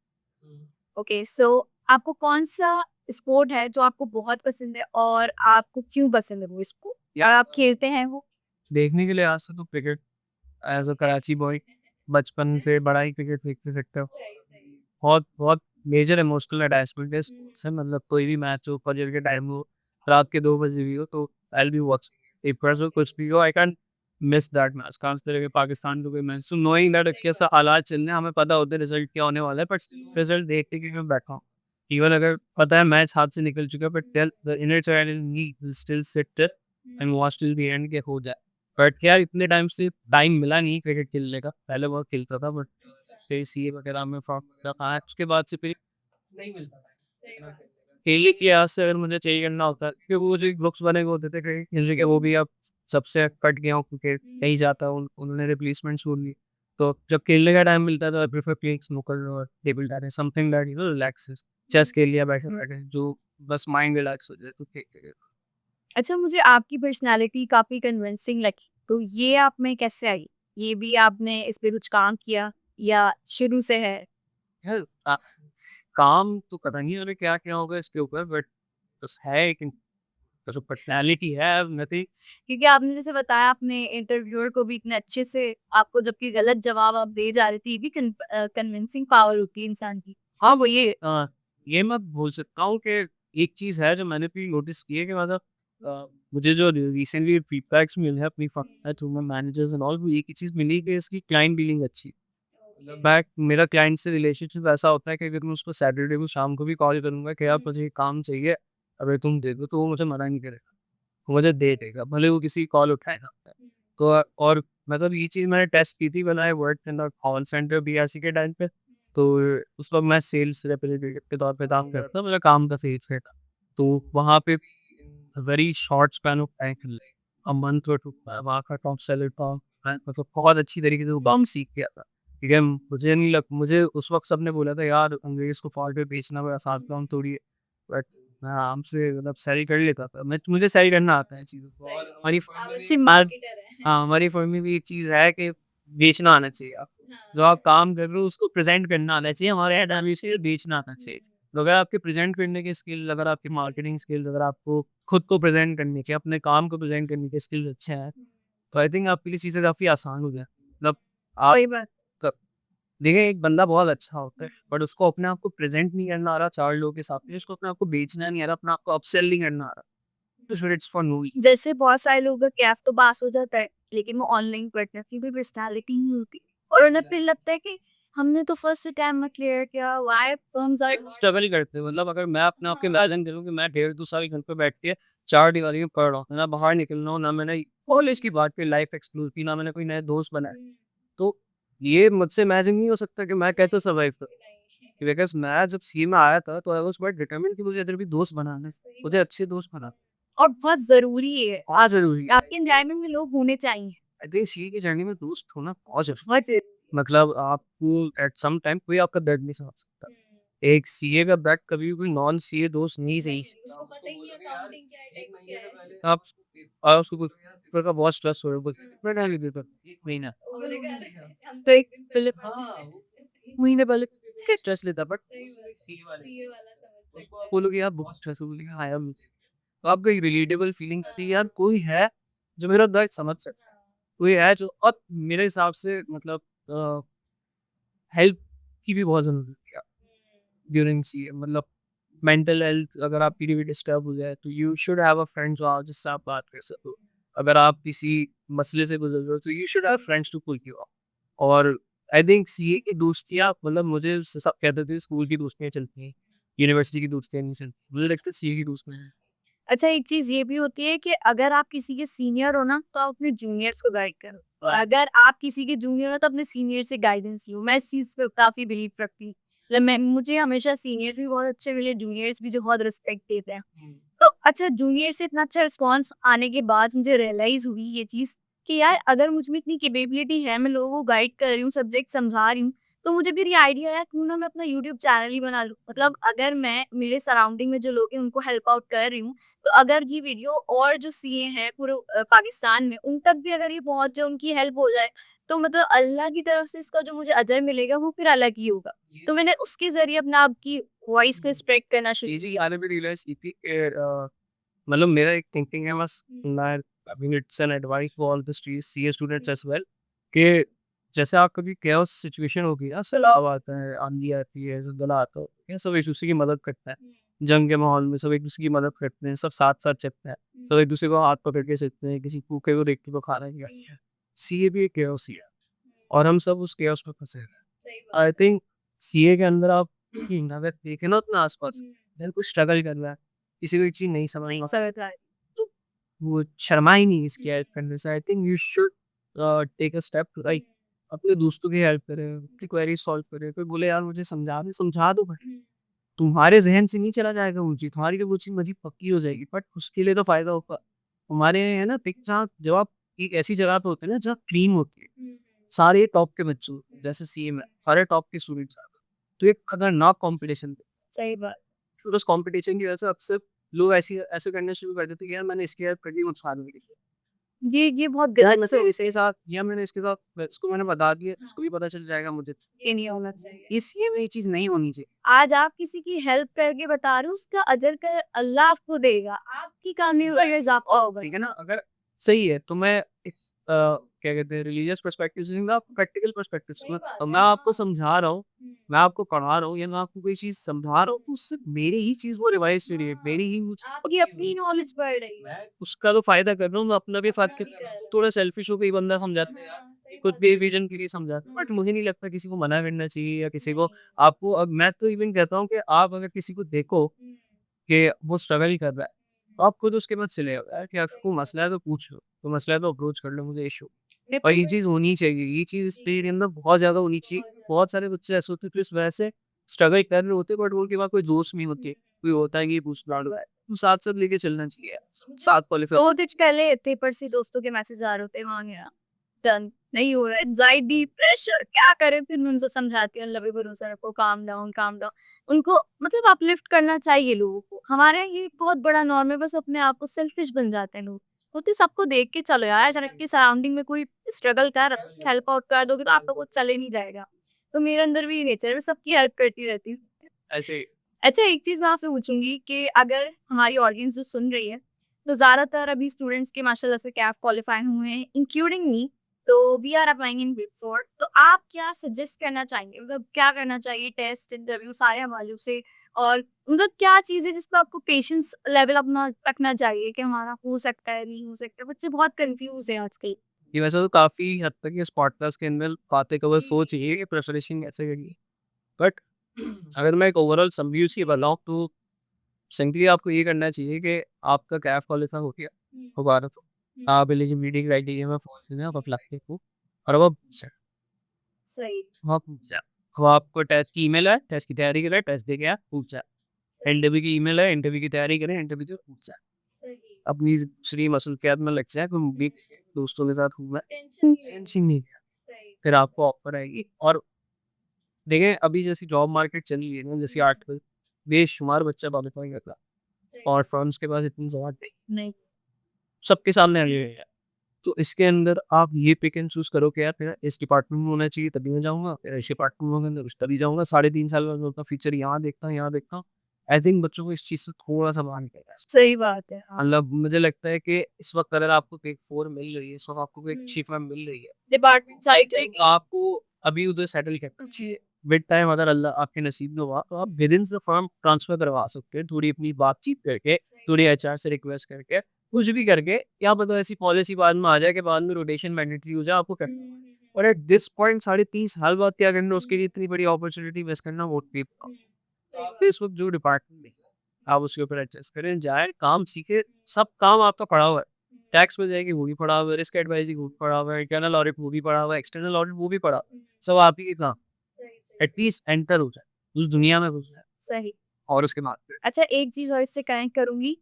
ओके सो आपको कौन-सा स्पोर्ट है जो आपको बहुत पसंद है और आपको क्यों पसंद है वो स्पोर्ट? और आप खेलते हैं वो? देखने के लिए आज से तो cricket as a Karachi boy बचपन से बड़ा ही क्रिकेट देखते सकते हो। बहुत बहुत मेजर इमोशनल अटैचमेंट है इससे, मतलब कोई भी मैच हो, फजर के टाइम हो, रात के 2 बजे भी हो तो I will be watching. If कुछ भी हो I can't miss that match, खास करके पाकिस्तान का कोई मैच, सो नोइंग दैट कैसा हालात चल रहे हैं, हमें पता होता है रिजल्ट क्या होने वाला है, बट रिजल्ट देखते कि मैं बैठा हूँ। इवन अगर पता है मैच हाथ से निकल चुका है, but still the inner child in me will still sit there and watch till the end के हो जाए। बट यार इतने टाइम से टाइम मिला नहीं क्रिकेट खेलने का, पहले बहुत खेलता था, बट से सीए वगैरह में फॉर्म रखा है, उसके बाद से फिर नहीं मिलता टाइम। खेलने की आज से अगर मुझे चाहिए करना होता है, क्योंकि वो जो ग्रुप्स बने हुए होते थे क्रिकेट खेलने के, वो भी अब सबसे कट गया हूँ क्योंकि नहीं जाता, उन्होंने रिप्लेसमेंट छोड़ दी। तो जब खेलने का टाइम मिलता है तो आई प्रेफर प्लेइंग स्नूकर और table tennis, something that relaxes. Chess खेल लिया बैठे-बैठे, जो बस माइंड रिलैक्स हो जाए तो ठीक है। अच्छा, मुझे आपकी पर्सनैलिटी काफ़ी कन्विंसिंग लगी, तो ये आप में कैसे आई? ये भी आपने इस पे कुछ काम किया या शुरू से है? यार काम तो पता नहीं मैंने क्या किया होगा इसके ऊपर, बट बस है एक जो पर्सनैलिटी है नथिंग। क्योंकि आपने जैसे बताया अपने इंटरव्यूअर को भी इतने अच्छे से आपको जबकि गलत जवाब आप दे जा रहे थे, ये भी कन्विंसिंग पावर होती है इंसान की। हाँ, वो ये मैं बोल सकता हूँ कि एक चीज़ है जो मैंने भी नोटिस की है कि मतलब मुझे जो रिसेंटली फीडबैक्स मिले हैं अपनी through my managers and all, वो एक ही चीज़ मिली कि इसकी क्लाइंट डीलिंग अच्छी है। मतलब मेरा क्लाइंट से रिलेशनशिप ऐसा होता है कि अगर मैं उसको सैटरडे को शाम को भी कॉल करूँगा कि यार मुझे ये काम चाहिए, अगर तुम दे दो, तो वो मुझे मना नहीं करेगा, वो मुझे दे देगा, भले वो किसी की कॉल उठाए ना उठाए। तो और मतलब ये चीज़ मैंने टेस्ट की थी when I worked in a call centre BRC के टाइम पे। तो उस वक़्त मैं सेल्स रिप्रेजेंटेटिव के तौर पे काम करता था, मेरा काम था सेल्स का था। तो वहाँ पे very short span of time, a month और 2 मैं वहाँ का टॉप सेलर था। मैं मतलब बहुत अच्छी तरीके से वो काम सीख गया था। ठीक है, मुझे उस वक़्त सबने बोला था यार अंग्रेज़ को फॉल्ट पे बेचना कोई आसान काम थोड़ी है। बट मैं आराम से मतलब सेल कर लेता था। मुझे सेल करना आता है चीज़ों को, और हमारी फर्म में भी हाँ, हमारी फर्म में भी एक चीज़ है कि बेचना आना चाहिए आपको। जो आप काम कर रहे हो उसको प्रेज़ेंट करना आना चाहिए, हमारे यहाँ टर्म से बेचना आना चाहिए। तो अगर आपके प्रेज़ेंट करने के स्किल, अगर आपकी मार्केटिंग स्किल्स, अगर आपको खुद को प्रेज़ेंट करने के, अपने काम को प्रेज़ेंट करने के स्किल्स अच्छे हैं, तो आई थिंक आपके लिए चीज़ें काफ़ी आसान हो जाएँ। मतलब आप वही बात। क देखिए एक बंदा बहुत अच्छा होता है, बट उसको अपने आप को प्रेज़ेंट नहीं करना आ रहा 4 लोगों के सामने, उसको अपने आप को बेचना नहीं आ रहा, अपने आप को अपसेल नहीं करना आ रहा, तो फिर इट्स फॉर नो रीज़न। जैसे बहुत सारे लोगों का कैफ तो पास हो जाता है, लेकिन वो ऑनलाइन पढ़ने की भी पर्सनैलिटी नहीं होती और उन्हें फिर लगता है कि हमने तो फर्स्ट अटेम्प्ट में क्लियर किया, व्हाई फर्म्स आर स्ट्रगल करते हैं, मतलब अगर मैं अपने आप को इमेजिन करूँ कि मैं डेढ़ 2 साल घर पे बैठ के 4 दीवारी में पढ़ रहा हूँ, ना बाहर निकल रहा हूँ, ना मैंने कॉलेज की बात की लाइफ एक्सप्लोर की, ना मैंने कोई नए दोस्त बनाए। तो ये मुझसे इमेजिन नहीं हो सकता कि मैं कैसे सर्वाइव करूँ? बिकॉज़ मैं जब सीए में आया था तो आई वाज़ क्वाइट डिटरमाइंड कि मुझे इधर भी दोस्त बनाने हैं, मुझे अच्छे दोस्त बनाने हैं। और बहुत ज़रूरी है। बहुत ज़रूरी है। आपके एनवायरनमेंट में लोग होने चाहिए। आई थिंक सीए की जर्नी में दोस्त होना बहुत ज़रूरी बहुत ज़रूरी। है। मतलब आपको एट सम टाइम कोई आपका दर्द नहीं समझ सकता। एक सीए का दर्द कभी भी कोई नॉन सीए दोस्त नहीं सही सकता। उसको पता ही नहीं अकाउंटिंग क्या है, टैक्स क्या है। आप उसको कोई पेपर का बहुत स्ट्रेस हो रहा है, बोलते हैं, "कितना टाइम है पेपर?" 1 महीना। वो बोलेगा हम तो 1 दिन पहले हाँ, वो 1 महीने पहले क्या स्ट्रेस लेता, बट सीए वाले सीए वाला समझ उसको सकता आप है। बोलोगे यार बहुत स्ट्रेस है, बोलेगा हाँ यार मुझे। तो आपको एक रिलेटेबल फीलिंग आती है यार कोई है जो मेरा दर्द समझ सकता है। कोई है जो, और मेरे हिसाब से मतलब हेल्प की भी बहुत ज़रूरत है ड्यूरिंग सीए, मतलब मेंटल हेल्थ अगर आपकी कभी डिस्टर्ब हो जाए तो you should have a friend जो आप जिससे आप बात कर सको। अगर आप किसी मसले से गुजर रहे हो तो you should have friends to pull you up. और आई थिंक सीए की दोस्तियाँ, मतलब मुझे सब कहते थे स्कूल की दोस्तियाँ चलती हैं, यूनिवर्सिटी की दोस्तियाँ नहीं चलती, मुझे लगता है सीए की दोस्तियाँ हैं। अच्छा, एक चीज़ ये भी होती है कि अगर आप किसी के सीनियर हो ना, तो आप अपने जूनियर्स को गाइड करो। और अगर आप किसी के जूनियर हो, तो अपने सीनियर से गाइडेंस लो। मैं इस चीज़ पे काफ़ी बिलीव रखती हूँ। मतलब मैं मुझे हमेशा सीनियर्स भी बहुत अच्छे मिले, जूनियर्स भी जो बहुत रिस्पेक्ट देते हैं। तो अच्छा, जूनियर से इतना अच्छा रिस्पॉन्स आने के बाद मुझे रियलाइज़ हुई ये चीज़ कि यार अगर मुझ में इतनी कैपेबिलिटी है, मैं लोगों को गाइड कर रही हूँ, सब्जेक्ट समझा रही हूँ, तो मुझे फिर ये आइडिया आया क्यों ना मैं अपना यूट्यूब चैनल ही बना लूँ। मतलब अगर मैं मेरे सराउंडिंग में जो लोग हैं उनको हेल्प आउट कर रही हूँ, तो अगर ये वीडियो और जो सीए हैं पूरे पाकिस्तान में उन तक भी अगर ये पहुँच जाए, उनकी हेल्प हो जाए, तो मतलब अल्लाह की तरफ से इसका जो मुझे अजर मिलेगा वो फिर अलग ही होगा। तो मैंने उसके ज़रिए अपना आपकी वॉइस को स्प्रेड करना शुरू ये चीज़ किया। मैंने भी रियलाइज़ की थी कि मतलब मेरा एक थिंकिंग है बस, मैं I mean it's an advice for all the CA students as well, कि जैसे आप कभी chaos सिचुएशन होगी ना, सैलाब आता है, आंधी आती है, ज़लज़ला आता है, ये सब एक-दूसरे की मदद करता है। जंग के माहौल में सब एक-दूसरे की मदद करते हैं, सब साथ-साथ चलते हैं, सब एक-दूसरे को हाथ पकड़ के चलते हैं, किसी भूखे को देख के तो खाना नहीं खाते हैं। सीए भी एक केओस ही है और हम सब उस केओस में फँसे हैं। आई थिंक सीए के अंदर आप अगर देखें ना अपने आस-पास, अगर कोई स्ट्रगल कर रहा है, किसी को एक चीज़ नहीं समझ में आ समझ रहा है। तो वो शर्मा ही नहीं इसकी हेल्प करने से। I think you should take a step like अपने दोस्तों की हेल्प करें, अपनी क्वेरी सॉल्व करें। कोई बोले यार मुझे समझा दो भाई। तुम्हारे ज़हन से नहीं चला जाएगा वो चीज़, तुम्हारी तो वो चीज़ मज़ीद पक्की हो जाएगी, बट उसके लिए तो फ़ायदा होगा। हमारे यहाँ है ना पिक जहाँ जब आप एक ऐसी जगह पे होते हैं ना जहाँ क्रीम होती है, सारे टॉप के बच्चे होते हैं, जैसे सीए में सारे टॉप के स्टूडेंट्स आते हैं, तो एक खतरनाक कॉम्पिटिशन सही बात। फिर उस कॉम्पिटिशन की वजह से अक्सर लोग ऐसे करना शुरू कर देते हैं कि यार मैंने इसकी हेल्प कर दी नुकसान में गई। ये बहुत यार गलत मतलब सोच इसके साथ या मैंने इसके साथ इसको मैंने बता दिया, इसको भी पता चल जाएगा मुझे। ये नहीं होना चाहिए। इसलिए में ये चीज़ नहीं होनी चाहिए। आज आप किसी की हेल्प करके बता रहे हो, उसका अजर का अल्लाह आपको देगा। आपकी कामयाबी का इज़ाफ़ा होगा। ठीक है ना? अगर सही है तो मैं इस क्या कहते हैं रिलीजियस पर्सपेक्टिव से नहीं, मैं प्रैक्टिकल पर्सपेक्टिव से मैं आपको समझा रहा हूँ, मैं आपको पढ़ा रहा हूँ या मैं आपको कोई चीज़ समझा रहा हूँ तो उससे मेरी ही चीज़ वो रिवाइज़ हो रही है, मेरी ही वो चीज़ आपकी अपनी नॉलेज बढ़ रही है। मैं उसका तो फ़ायदा कर रहा हूँ, मैं अपना भी फ़ायदा कर रहा हूँ। थोड़ा सेल्फिश होके ही बंदा समझाता है यार, खुद भी विज़न के लिए समझाता है, बट मुझे नहीं लगता किसी को मना करना चाहिए या किसी को आपको अब मैं तो इवन कहता हूँ कि आप अगर किसी को देखो कि वो स्ट्रगल कर रहा है, तो आप खुद उसके बाद चले जाओ यार कि आपको मसला है तो पूछ लो, तो मसला है तो अप्रोच कर लो मुझे इश्यू और ये चीज़ होनी चाहिए, ये चीज़ इस पीरियड के अंदर बहुत ज़्यादा होनी चाहिए। बहुत सारे बच्चे ऐसे होते हैं जो इस वजह से स्ट्रगल कर रहे होते हैं बट उनके पास कोई दोस्त नहीं होती, कोई होता है कि पूछ-पाछ रहा है, तो साथ-साथ लेके चलना चाहिए, साथ क्वालिफाई 2 दिन पहले पेपर से दोस्तों के मैसेज आ रहे होते हैं, वहाँ गया, डन, नहीं हो रहा है, एंग्ज़ायटी, प्रेशर, क्या करें? फिर मैं उनको समझाती हूँ, अल्लाह पे भरोसा रखो, काम डाउन, काम डाउन। उनको मतलब अपलिफ्ट करना चाहिए लोगों को। हमारे यहाँ ये बहुत बड़ा नॉर्म है, बस अपने आप को सेल्फिश बन जाते हैं लोग। होते सबको देख के चलो यार, अगर आपकी सराउंडिंग में कोई स्ट्रगल कर रहा है, हेल्प आउट कर दोगे तो आपका कुछ चले नहीं जाएगा। तो मेरे अंदर भी ये नेचर है, मैं सबकी हेल्प करती रहती हूँ। ऐसे अच्छा, एक चीज़ मैं आपसे पूछूँगी कि अगर हमारी ऑडियंस जो सुन रही है, तो ज़्यादातर अभी स्टूडेंट्स के माशाल्लाह से कैफ क्वालीफाई हुए हैं, इंक्लूडिंग मी, तो we are applying in big 4, तो आप क्या सजेस्ट करना चाहेंगे? मतलब क्या करना चाहिए? टेस्ट, इंटरव्यू सारे हवालों से और मतलब क्या चीज़ है जिस पे आपको पेशेंस लेवल अपना रखना चाहिए कि हमारा हो सकता है, नहीं हो सकता है? बच्चे बहुत कन्फ्यूज़ हैं आजकल। ये वैसे तो काफ़ी हद तक इस पॉडकास्ट के अंदर बातें कवर सोच रही है कि प्रिपरेशन कैसे करनी है, बट अगर मैं एक ओवरऑल समरी उसकी बताऊँ तो सिंपली आपको ये करना चाहिए कि आपका कैफ क्वालिफाई हो गया, दोबारा तो आप एलिजिबिलिटी क्राइटेरिया में फॉल करना है, आप अप्लाई को और अब सही, आप अब आपको टेस्ट की ईमेल है, टेस्ट की तैयारी करें, टेस्ट देके आप पूछ जाए। इंटरव्यू की ईमेल है, इंटरव्यू की तैयारी करें, इंटरव्यू से पूछ जाए। सही, अपनी दूसरी मसरूफियात में लग जाए, कोई भी दोस्तों के साथ घूमना टेंशन नहीं लेनी। टेंशन नहीं है। सही, फिर आपको ऑफर आएगी और देखें अभी जैसी जॉब मार्केट चल रही है ना, जैसे आजकल बेशुमार बच्चा क्वालिफाई कर रहा है और फर्म्स के पास इतनी जगह नहीं, नहीं, सबके सामने लगे हुए हैं। तो इसके अंदर आप ये पिक एंड चूज़ करो कि यार मेरा इस डिपार्टमेंट में होना चाहिए तभी मैं जाऊँगा, मेरा इस डिपार्टमेंट में होगा उस तभी जाऊँगा, साढ़े 3 साल में मैं अपना फ्यूचर यहाँ देखता हूँ, यहाँ देखता हूँ। आई थिंक बच्चों को इस चीज़ से थोड़ा-सा बाहर निकलना चाहिए। सही बात है। हाँ। मतलब मुझे लगता है कि इस वक़्त अगर आपको पिक 4 मिल रही है, इस वक़्त आपको कोई अच्छी फर्म मिल रही है, डिपार्टमेंट साइड तो आपको अभी उधर सेटल करना चाहिए। विद टाइम अगर अल्लाह आपके नसीब में हुआ, तो आप विदिन द फर्म ट्रांसफ़र करवा सकते हैं, थोड़ी अपनी बातचीत करके, थोड़ी एचआर से रिक्वेस्ट करके, कुछ भी करके, क्या पता ऐसी पॉलिसी बाद में आ जाए कि बाद में रोटेशन मैंडेटरी हो जाए, आपको करना पड़े। और एट दिस पॉइंट साढ़े 3 साल बाद क्या करना, उसके लिए इतनी बड़ी अपॉर्च्युनिटी मिस करना वो भी तो इस वक़्त जो डिपार्टमेंट में आप उसके ऊपर एडजस्ट करें, जाएँ, काम सीखें, सब काम आपका पड़ा हुआ है। टैक्स में जाएगी वो भी पड़ा हुआ है, रिस्क एडवाइज़रिंग वो भी पड़ा हुआ है, इंटरनल ऑडिट वो भी पड़ा हुआ है, एक्सटर्नल ऑडिट वो भी पड़ा हुआ है। सब आप ही के काम, एटलीस्ट एंटर हो जाए, उस दुनिया में घुस जाए सही। और उसके बाद फिर अच्छा, एक चीज़ और इससे कनेक्ट करूँगी,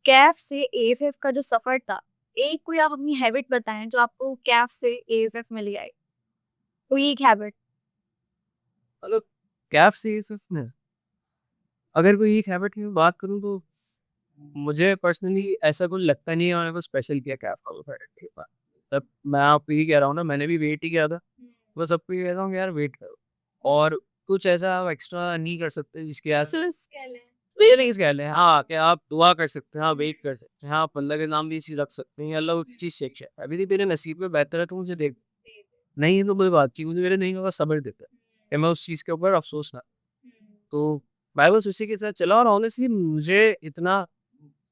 कैफ से एएफएफ का जो सफ़र था, एक कोई आप अपनी हैबिट बताएँ जो आपको कैफ से एएफएफ में ले आई? कोई एक हैबिट? मतलब कैफ से ये सिर्फ़ नहीं, अगर कोई एक हैबिट की मैं बात करूँ तो मुझे पर्सनली ऐसा कुछ लगता नहीं है मैंने कुछ स्पेशल किया कैफ का के बाद। तब मैं आपको यही कह रहा हूँ ना, मैंने भी वेट ही किया था। मैं सबको ये कहता हूँ कि यार वेट करो और कुछ ऐसा आप एक्स्ट्रा नहीं कर सकते जिसकी वजह से एक्सक्यूज़ कह लें। प्लीज़ कह लें हाँ, कि आप दुआ कर सकते हैं, हाँ, वेट कर सकते हैं, आप अल्लाह के नाम भी ये चीज़ रख सकते हैं, या अल्लाह वो चीज़ चेक है। अभी भी मेरे नसीब में बेहतर है तो मुझे दे नहीं है तो कोई बात नहीं, मुझे मेरे नहीं होगा सब्र देता है, कि मैं उस चीज़ के ऊपर अफ़सोस ना तो मैं बस उसी के साथ चला और ऑनेस्टली मुझे इतना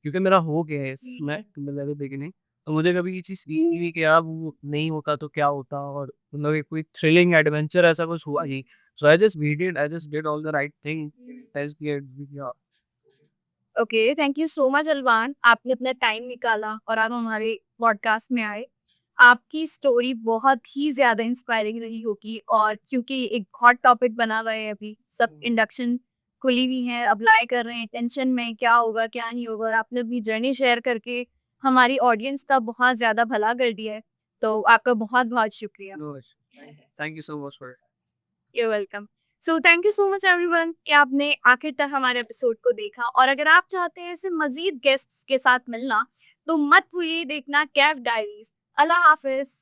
क्योंकि मेरा हो गया है इसमें मतलब बिगिनिंग तो मुझे कभी ये चीज़ फील नहीं हुई कि यार वो नहीं होता तो क्या होता, और मतलब एक कोई थ्रिलिंग एडवेंचर ऐसा कुछ हुआ ही। So I just did all the right thing as yeah. Okay, thank you so much Alwan, आपने अपना टाइम निकाला और आप हमारे पॉडकास्ट में आए। आपकी स्टोरी बहुत ही ज़्यादा इंस्पायरिंग रही होगी और क्योंकि एक हॉट टॉपिक बना हुआ है अभी, सब इंडक्शन खुली हुई हैं, अप्लाई कर रहे हैं, टेंशन में क्या होगा, क्या नहीं होगा और आपने अपनी जर्नी शेयर करके हमारी ऑडियंस का बहुत ज़्यादा भला कर दिया है। तो आपका बहुत-बहुत शुक्रिया। No, thank you so much for you welcome. So thank you so much everyone कि आपने आखिर तक हमारे एपिसोड को देखा और अगर आप चाहते हैं ऐसे मज़ीद गेस्ट्स के साथ मिलना, तो मत भूलिए देखना कैफ डायरीज़। अल्लाह हाफ़िज़।